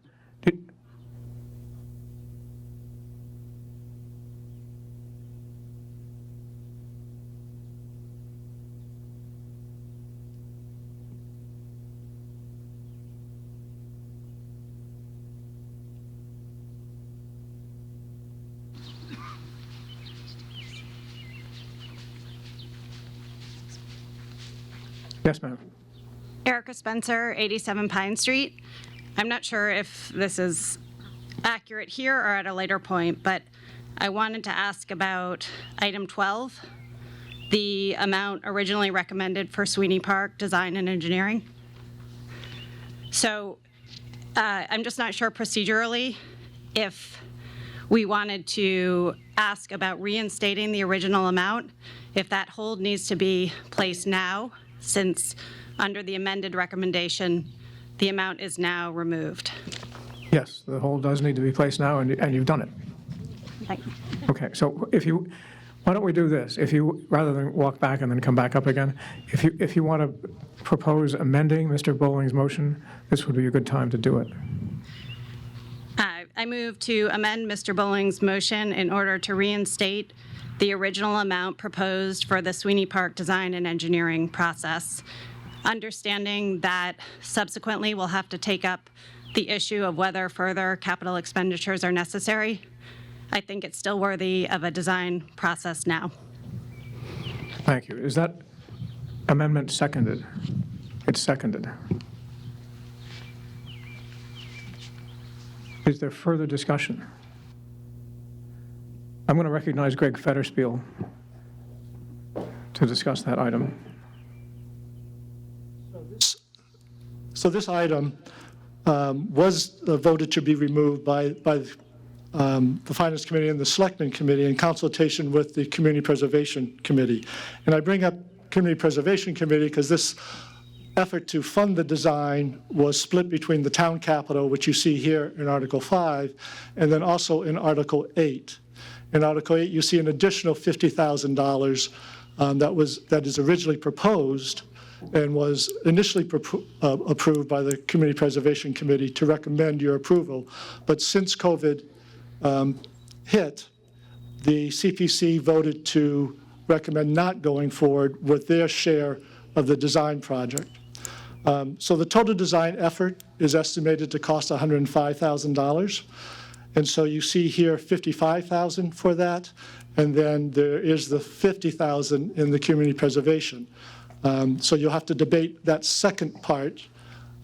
Yes, ma'am. Erica Spencer, 87 Pine Street. I'm not sure if this is accurate here or at a later point, but I wanted to ask about item 12, the amount originally recommended for Sweeney Park Design and Engineering. So I'm just not sure procedurally if we wanted to ask about reinstating the original amount, if that hold needs to be placed now, since under the amended recommendation, the amount is now removed. Yes, the hold does need to be placed now, and you've done it. Thank you. Okay, so why don't we do this? Rather than walk back and then come back up again, if you want to propose amending Mr. Bowling's motion, this would be a good time to do it. I move to amend Mr. Bowling's motion in order to reinstate the original amount proposed for the Sweeney Park design and engineering process, understanding that subsequently we'll have to take up the issue of whether further capital expenditures are necessary. I think it's still worthy of a design process now. Thank you. Is that amendment seconded? It's seconded. Is there further discussion? I'm going to recognize Greg Fetterspiel to discuss that item. So this item was voted to be removed by the Finance Committee and the Selectmen Committee in consultation with the Community Preservation Committee. And I bring up Community Preservation Committee because this effort to fund the design was split between the town capital, which you see here in Article 5, and then also in Article 8. In Article 8, you see an additional $50,000 that is originally proposed and was initially approved by the Community Preservation Committee to recommend your approval. But since COVID hit, the CPC voted to recommend not going forward with their share of the design project. So the total design effort is estimated to cost $105,000. And so you see here $55,000 for that, and then there is the $50,000 in the community preservation. So you'll have to debate that second part.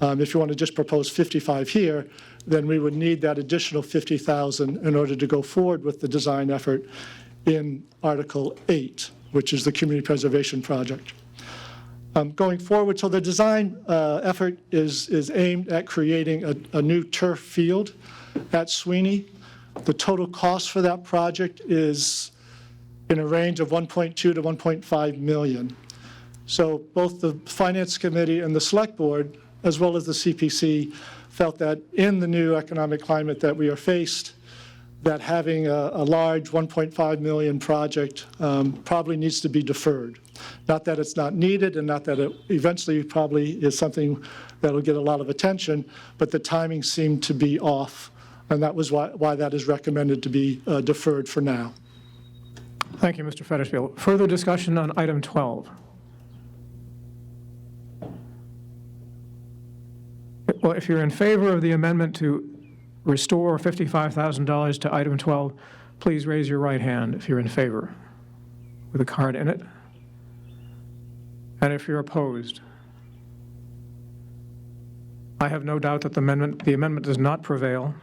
If you want to just propose 55 here, then we would need that additional $50,000 in order to go forward with the design effort in Article 8, which is the community preservation project. Going forward, so the design effort is aimed at creating a new turf field at Sweeney. The total cost for that project is in a range of $1.2 to $1.5 million. So both the Finance Committee and the Select Board, as well as the CPC, felt that in the new economic climate that we are faced, that having a large $1.5 million project probably needs to be deferred. Not that it's not needed and not that it eventually probably is something that will get a lot of attention, but the timing seemed to be off, and that was why that is recommended to be deferred for now. Thank you, Mr. Fetterspiel. Further discussion on item 12? Well, if you're in favor of the amendment to restore $55,000 to item 12, please raise your right hand if you're in favor with a card in it. And if you're opposed, I have no doubt that the amendment does not prevail.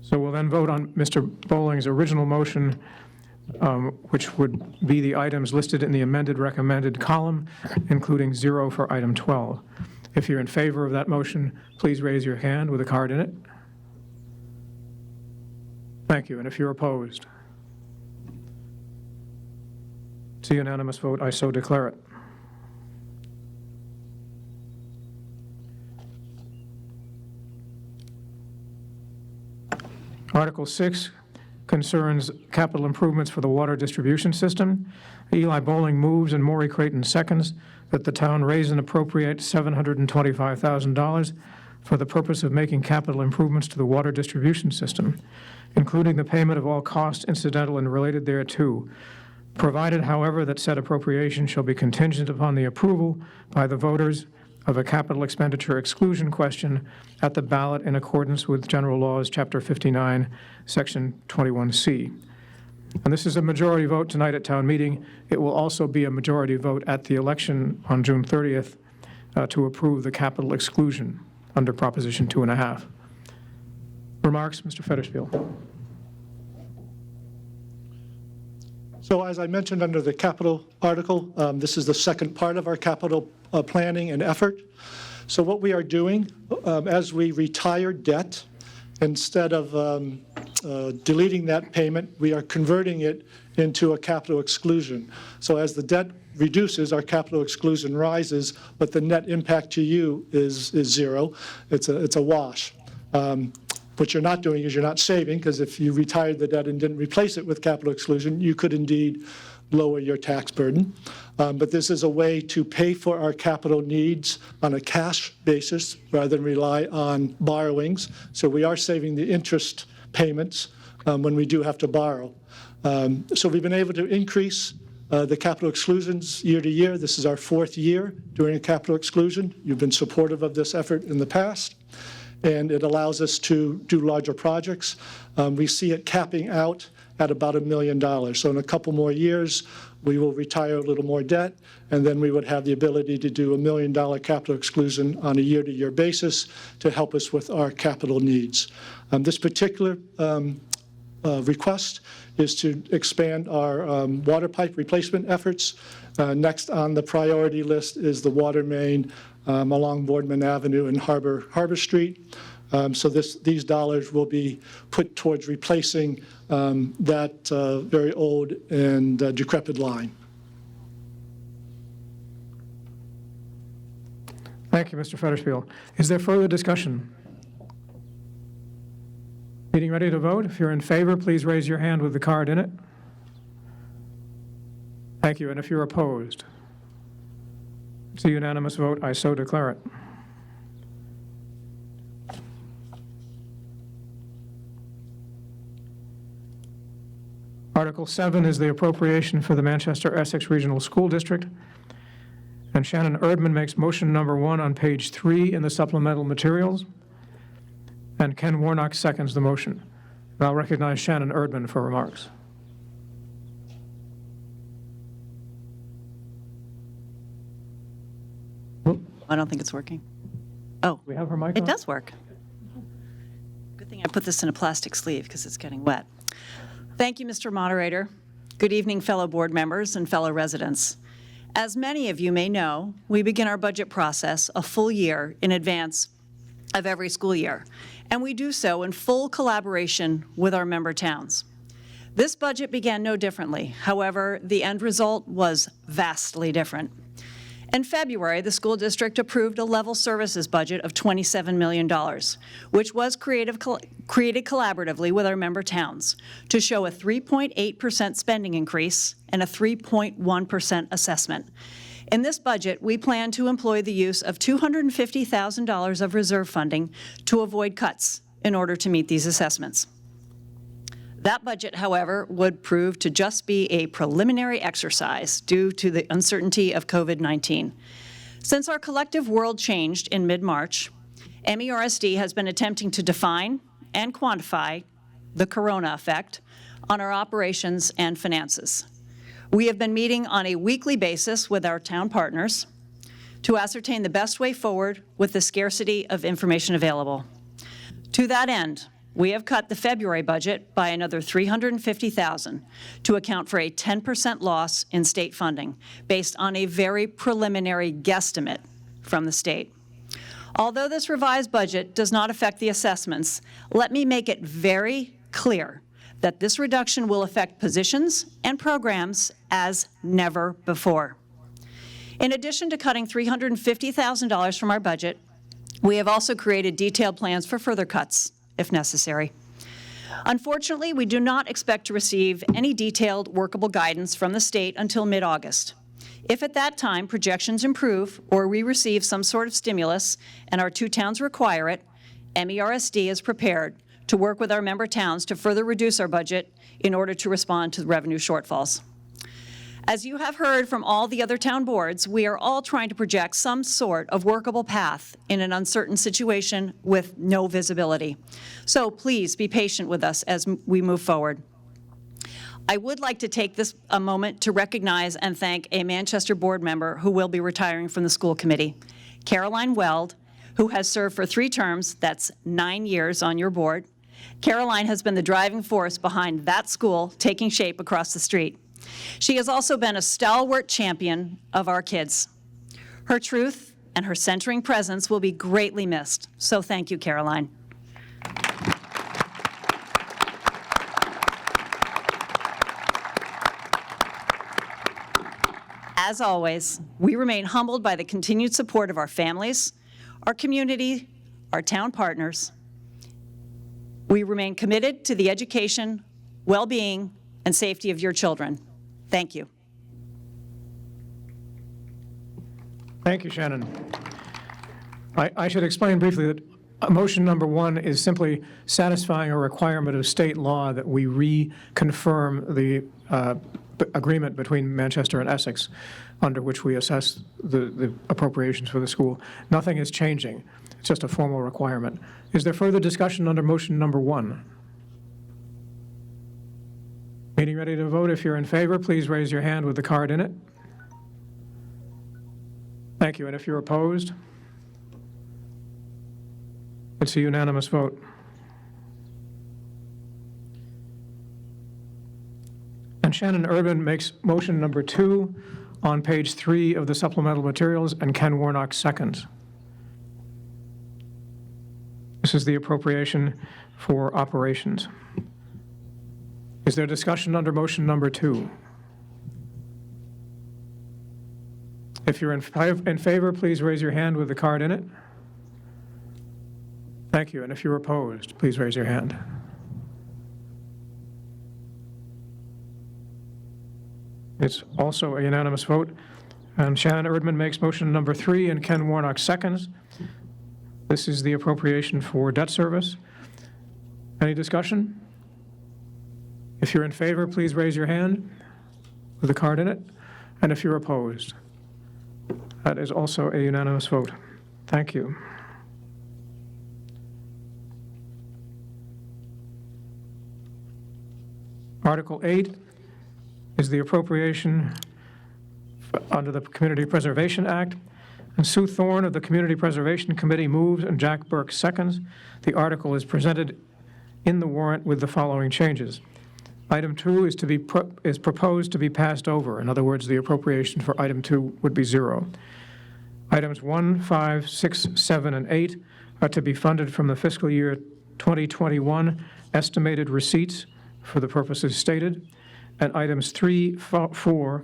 So we'll then vote on Mr. Bowling's original motion, which would be the items listed in the amended recommended column, including 0 for item 12. If you're in favor of that motion, please raise your hand with a card in it. Thank you. And if you're opposed, it's a unanimous vote. I so declare it. Article 6 concerns capital improvements for the water distribution system. Eli Bowling moves and Maury Creighton seconds that the town raise and appropriate $725,000 for the purpose of making capital improvements to the water distribution system, including the payment of all costs incidental and related thereto, provided, however, that said appropriation shall be contingent upon the approval by the voters of a capital expenditure exclusion question at the ballot in accordance with General Laws, Chapter 59, Section 21C. And this is a majority vote tonight at town meeting. It will also be a majority vote at the election on June 30th to approve the capital exclusion under Proposition 2.5. Remarks, Mr. Fetterspiel. So as I mentioned under the capital article, this is the second part of our capital planning and effort. So what we are doing as we retire debt, instead of deleting that payment, we are converting it into a capital exclusion. So as the debt reduces, our capital exclusion rises, but the net impact to you is zero. It's a wash. What you're not doing is you're not saving, because if you retired the debt and didn't replace it with capital exclusion, you could indeed lower your tax burden. But this is a way to pay for our capital needs on a cash basis rather than rely on borrowings. So we are saving the interest payments when we do have to borrow. So we've been able to increase the capital exclusions year to year. This is our 4th year doing a capital exclusion. You've been supportive of this effort in the past. and it allows us to do larger projects. We see it capping out at about $1 million. So in a couple more years, we will retire a little more debt, and then we would have the ability to do $1 million capital exclusion on a year-to-year basis to help us with our capital needs. This particular request is to expand our water pipe replacement efforts. Next on the priority list is the water main along Boardman Avenue and Harbor Street. So these dollars will be put towards replacing that very old and decrepit line. Thank you, Mr. Federspiel. Is there further discussion? Meeting ready to vote? If you're in favor, please raise your hand with the card in it. Thank you. And if you're opposed? It's a unanimous vote. I so declare it. Article 7 is the appropriation for the Manchester-Essex Regional School District. And Shannon Erdman makes motion number 1 on page 3 in the supplemental materials. And Ken Warnock seconds the motion. And I'll recognize Shannon Erdman for remarks. I don't think it's working. Oh, We have her mic on? it does work. Good thing I put this in a plastic sleeve because it's getting wet. Thank you, Mr. Moderator. Good evening, fellow board members and fellow residents. As many of you may know, we begin our budget process a full year in advance of every school year, and we do so in full collaboration with our member towns. This budget began no differently. However, the end result was vastly different. In February, the school district approved a level services budget of $27 million, which was created collaboratively with our member towns to show a 3.8% spending increase and a 3.1% assessment. In this budget, we plan to employ the use of $250,000 of reserve funding to avoid cuts in order to meet these assessments. That budget, however, would prove to just be a preliminary exercise due to the uncertainty of COVID-19. Since our collective world changed in mid-March, MERSD has been attempting to define and quantify the corona effect on our operations and finances. We have been meeting on a weekly basis with our town partners to ascertain the best way forward with the scarcity of information available. To that end, we have cut the February budget by another $350,000 to account for a 10% loss in state funding based on a very preliminary guesstimate from the state. Although this revised budget does not affect the assessments, let me make it very clear that this reduction will affect positions and programs as never before. In addition to cutting $350,000 from our budget, we have also created detailed plans for further cuts if necessary. Unfortunately, we do not expect to receive any detailed workable guidance from the state until mid-August. If at that time projections improve or we receive some sort of stimulus and our two towns require it, MERSD is prepared to work with our member towns to further reduce our budget in order to respond to the revenue shortfalls. As you have heard from all the other town boards, we are all trying to project some sort of workable path in an uncertain situation with no visibility. So please be patient with us as we move forward. I would like to take a moment to recognize and thank a Manchester board member who will be retiring from the school committee, Caroline Weld, who has served for 3 terms, that's 9 years on your board. Caroline has been the driving force behind that school taking shape across the street. She has also been a stalwart champion of our kids. Her truth and her centering presence will be greatly missed, so thank you, Caroline. As always, we remain humbled by the continued support of our families, our community, our town partners. We remain committed to the education, well-being, and safety of your children. Thank you. Thank you, Shannon. I should explain briefly that motion number 1 is simply satisfying a requirement of state law that we reconfirm the agreement between Manchester and Essex under which we assess the appropriations for the school. Nothing is changing. just a formal requirement. Is there further discussion under motion number 1? Meeting ready to vote? If you're in favor, please raise your hand with the card in it. Thank you. And if you're opposed? It's a unanimous vote. And Shannon Urban makes motion number 2 on page 3 of the supplemental materials, and Ken Warnock seconds. This is the appropriation for operations. Is there discussion under motion number 2? If you're in favor, please raise your hand with the card in it. Thank you. And if you're opposed, please raise your hand. It's also a unanimous vote. And Shannon Erdman makes motion number 3, and Ken Warnock seconds. This is the appropriation for debt service. Any discussion? If you're in favor, please raise your hand with the card in it. And if you're opposed, that is also a unanimous vote. Thank you. Article 8 is the appropriation under the Community Preservation Act. And Sue Thorne of the Community Preservation Committee moves, and Jack Burke seconds. The article is presented in the warrant with the following changes. Item 2 is proposed to be passed over. In other words, the appropriation for item 2 would be 0. Items 1, 5, 6, 7, and 8 are to be funded from the fiscal year 2021 estimated receipts for the purposes stated. And items 3, 4,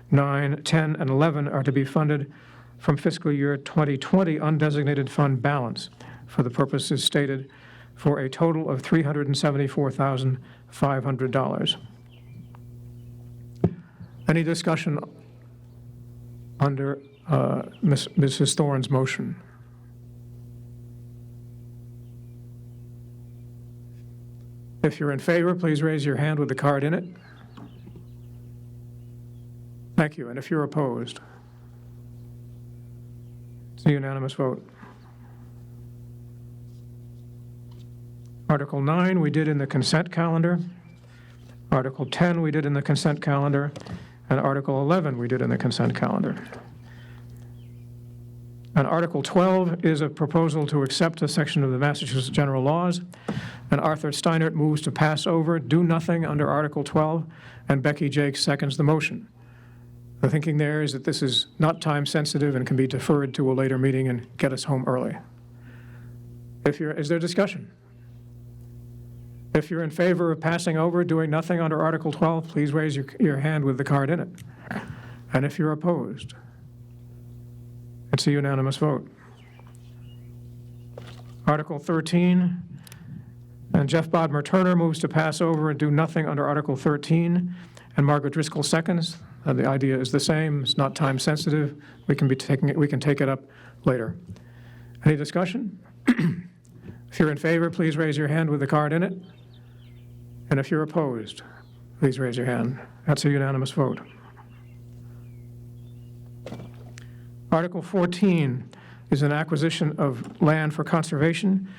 9, 10, and 11 are to be funded from fiscal year 2020 undesignated fund balance for the purposes stated, for a total of $374,500. Any discussion under Mrs. Thorne's motion? If you're in favor, please raise your hand with the card in it. Thank you. And if you're opposed? It's a unanimous vote. Article 9 we did in the consent calendar. Article 10 we did in the consent calendar. And Article 11 we did in the consent calendar. And Article 12 is a proposal to accept a section of the Massachusetts General Laws. And Arthur Steinert moves to pass over, do nothing under Article 12, and Becky Jakes seconds the motion. The thinking there is that this is not time sensitive and can be deferred to a later meeting and get us home early. Is there discussion? If you're in favor of passing over, doing nothing under Article 12, please raise your hand with the card in it. And if you're opposed, it's a unanimous vote. Article 13, and Jeff Bodmer Turner moves to pass over and do nothing under Article 13, and Margaret Driscoll seconds. The idea is the same. It's not time sensitive. We can take it up later. Any discussion? If you're in favor, please raise your hand with the card in it. And if you're opposed, please raise your hand. That's a unanimous vote. Article 14 is an acquisition of land for conservation.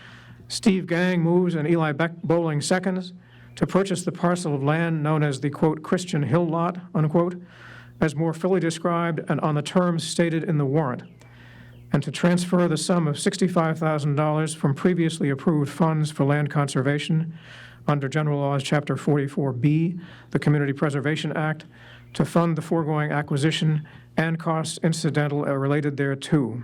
Steve Gang moves and Eli Bowling seconds to purchase the parcel of land known as the, quote, Christian Hill Lot, unquote, as more fully described and on the terms stated in the warrant, and to transfer the sum of $65,000 from previously approved funds for land conservation under General Laws, Chapter 44B, the Community Preservation Act, to fund the foregoing acquisition and costs incidental or related thereto.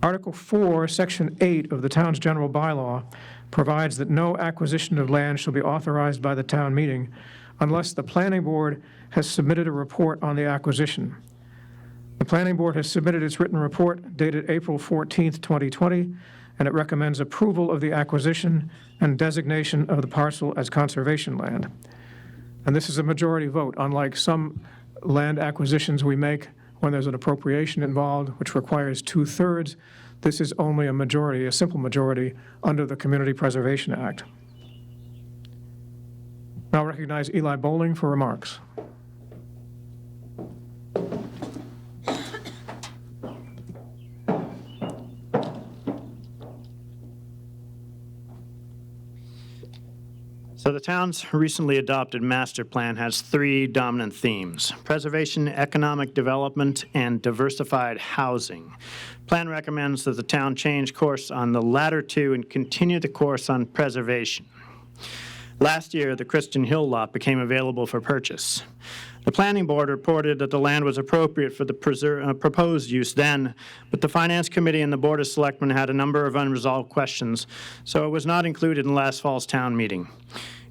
Article 4, Section 8 of the town's general bylaw provides that no acquisition of land shall be authorized by the town meeting unless the planning board has submitted a report on the acquisition. The planning board has submitted its written report dated April 14th, 2020, and it recommends approval of the acquisition and designation of the parcel as conservation land. And this is a majority vote, unlike some land acquisitions we make when there's an appropriation involved, which requires 2/3. This is only a majority, a simple majority, under the Community Preservation Act. Now recognize Eli Bowling for remarks. town's recently adopted master plan has three dominant themes: preservation, economic development, and diversified housing. Plan recommends that the town change course on the latter two and continue the course on preservation. Last year, the Christian Hill lot became available for purchase. The planning board reported that the land was appropriate for the proposed use then, but the finance committee and the board of selectmen had a number of unresolved questions, so it was not included in last fall's town meeting.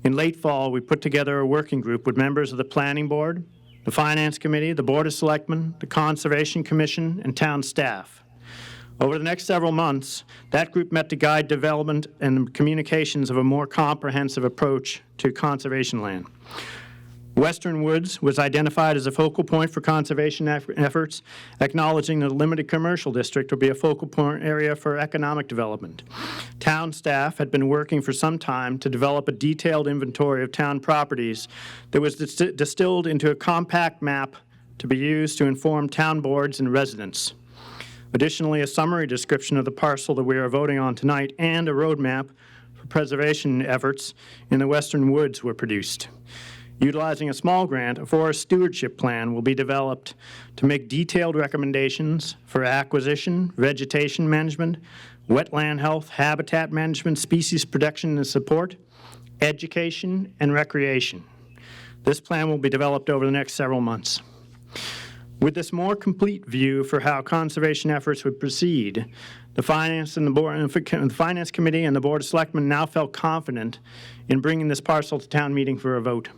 In late fall, we put together a working group with members of the planning board, the finance committee, the board of selectmen, the conservation commission, and town staff. Over the next several months, that group met to guide development and communications of a more comprehensive approach to conservation land. Western Woods was identified as a focal point for conservation efforts, acknowledging that a limited commercial district would be a focal point area for economic development. Town staff had been working for some time to develop a detailed inventory of town properties that was distilled into a compact map to be used to inform town boards and residents. Additionally, a summary description of the parcel that we are voting on tonight and a roadmap for preservation efforts in the Western Woods were produced. Utilizing a small grant, a forest stewardship plan will be developed to make detailed recommendations for acquisition, vegetation management, wetland health, habitat management, species protection and support, education, and recreation. This plan will be developed over the next several months. With this more complete view for how conservation efforts would proceed, the finance committee and the board of selectmen now felt confident in bringing this parcel to town meeting for a vote.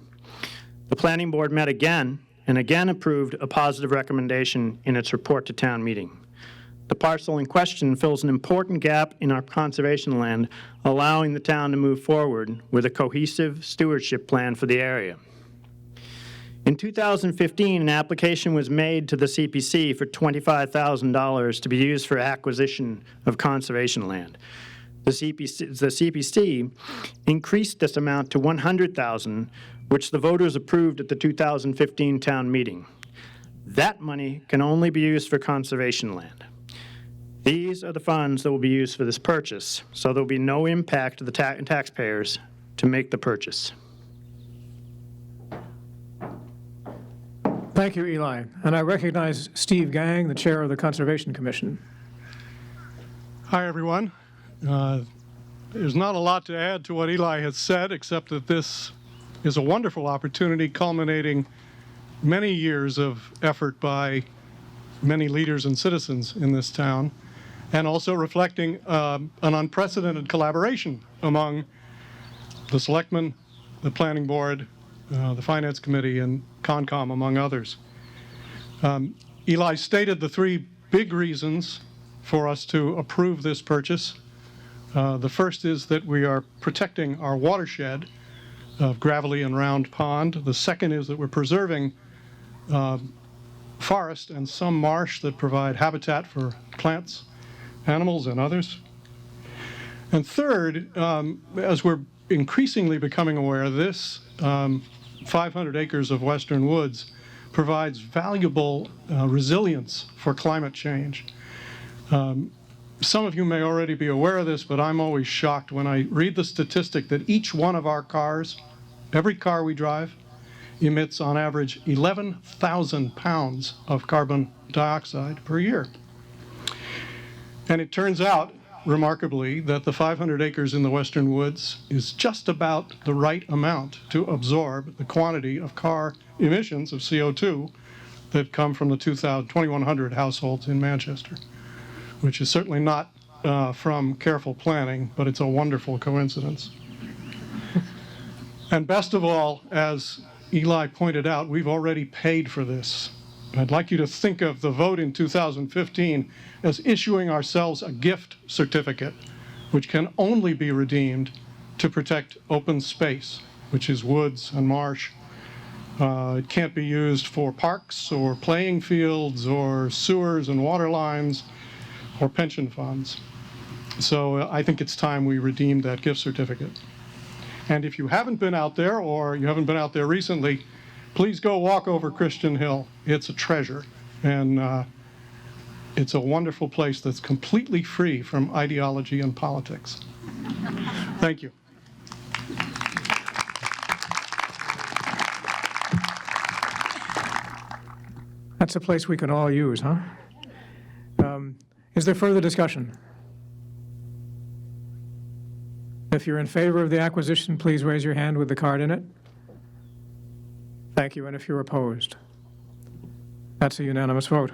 The planning board met again and again approved a positive recommendation in its report to town meeting. The parcel in question fills an important gap in our conservation land, allowing the town to move forward with a cohesive stewardship plan for the area. In 2015, an application was made to the CPC for $25,000 to be used for acquisition of conservation land. The CPC increased this amount to $100,000, which the voters approved at the 2015 town meeting. That money can only be used for conservation land. These are the funds that will be used for this purchase, so there will be no impact to the taxpayers to make the purchase. Thank you, Eli. And I recognize Steve Gang, the chair of the Conservation Commission. Hi, everyone. There's not a lot to add to what Eli has said, except that this is a wonderful opportunity culminating many years of effort by many leaders and citizens in this town, and also reflecting an unprecedented collaboration among the selectmen, the planning board, the finance committee, and Concom, among others. Eli stated the three big reasons for us to approve this purchase. The first is that we are protecting our watershed of Gravelly and Round Pond. The second is that we're preserving forest and some marsh that provide habitat for plants, animals, and others. And third, as we're increasingly becoming aware, this 500 acres of Western Woods provides valuable resilience for climate change. Some of you may already be aware of this, but I'm always shocked when I read the statistic that each one of our cars, every car we drive, emits on average 11,000 pounds of carbon dioxide per year. And it turns out, remarkably, that the 500 acres in the Western Woods is just about the right amount to absorb the quantity of car emissions of CO2 that come from the 2,100 households in Manchester, which is certainly not from careful planning, but it's a wonderful coincidence. And best of all, as Eli pointed out, we've already paid for this. I'd like you to think of the vote in 2015 as issuing ourselves a gift certificate, which can only be redeemed to protect open space, which is woods and marsh. It can't be used for parks or playing fields or sewers and water lines or pension funds. So I think it's time we redeemed that gift certificate. And if you haven't been out there, or you haven't been out there recently, please go walk over Christian Hill. It's a treasure, and it's a wonderful place that's completely free from ideology and politics. Thank you. That's a place we can all use, huh? Is there further discussion? If you're in favor of the acquisition, please raise your hand with the card in it. Thank you, and if you're opposed? That's a unanimous vote.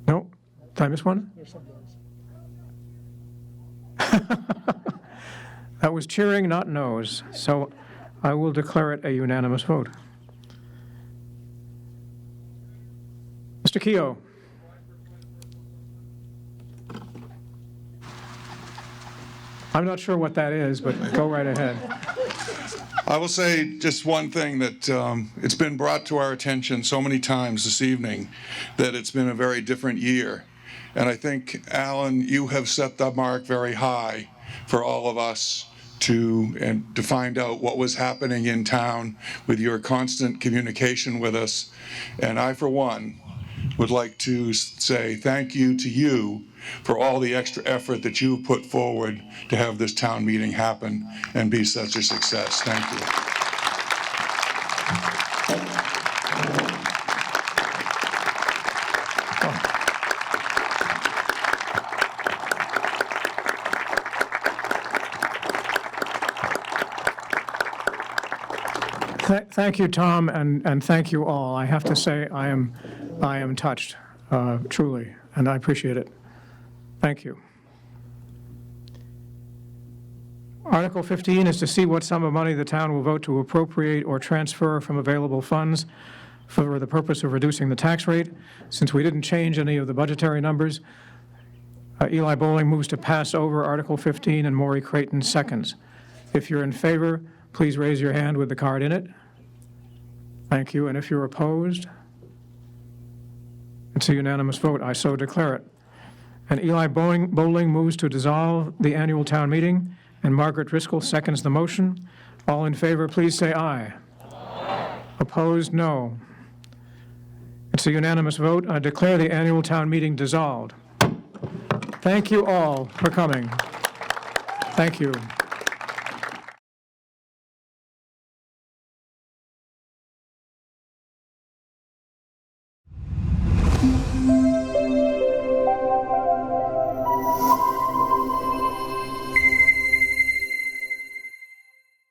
No? Did I miss one? That was cheering, not noes, so I will declare it a unanimous vote. Mr. Keogh. I'm not sure what that is, but go right ahead. I will say just one thing, that it's been brought to our attention so many times this evening that it's been a very different year. And I think, Alan, you have set the mark very high for all of us to find out what was happening in town with your constant communication with us. And I, for one, would like to say thank you to you for all the extra effort that you put forward to have this town meeting happen and be such a success. Thank you. Thank you, Tom, and thank you all. I have to say, I am touched, truly, and I appreciate it. Thank you. Article 15 is to see what sum of money the town will vote to appropriate or transfer from available funds for the purpose of reducing the tax rate. Since we didn't change any of the budgetary numbers, Eli Bowling moves to pass over Article 15, and Maury Creighton seconds. If you're in favor, please raise your hand with the card in it. Thank you. And if you're opposed, it's a unanimous vote. I so declare it. And Eli Bowling moves to dissolve the annual town meeting, and Margaret Driscoll seconds the motion. All in favor, please say aye. Aye. Opposed, no. It's a unanimous vote. I declare the annual town meeting dissolved. Thank you all for coming. Thank you.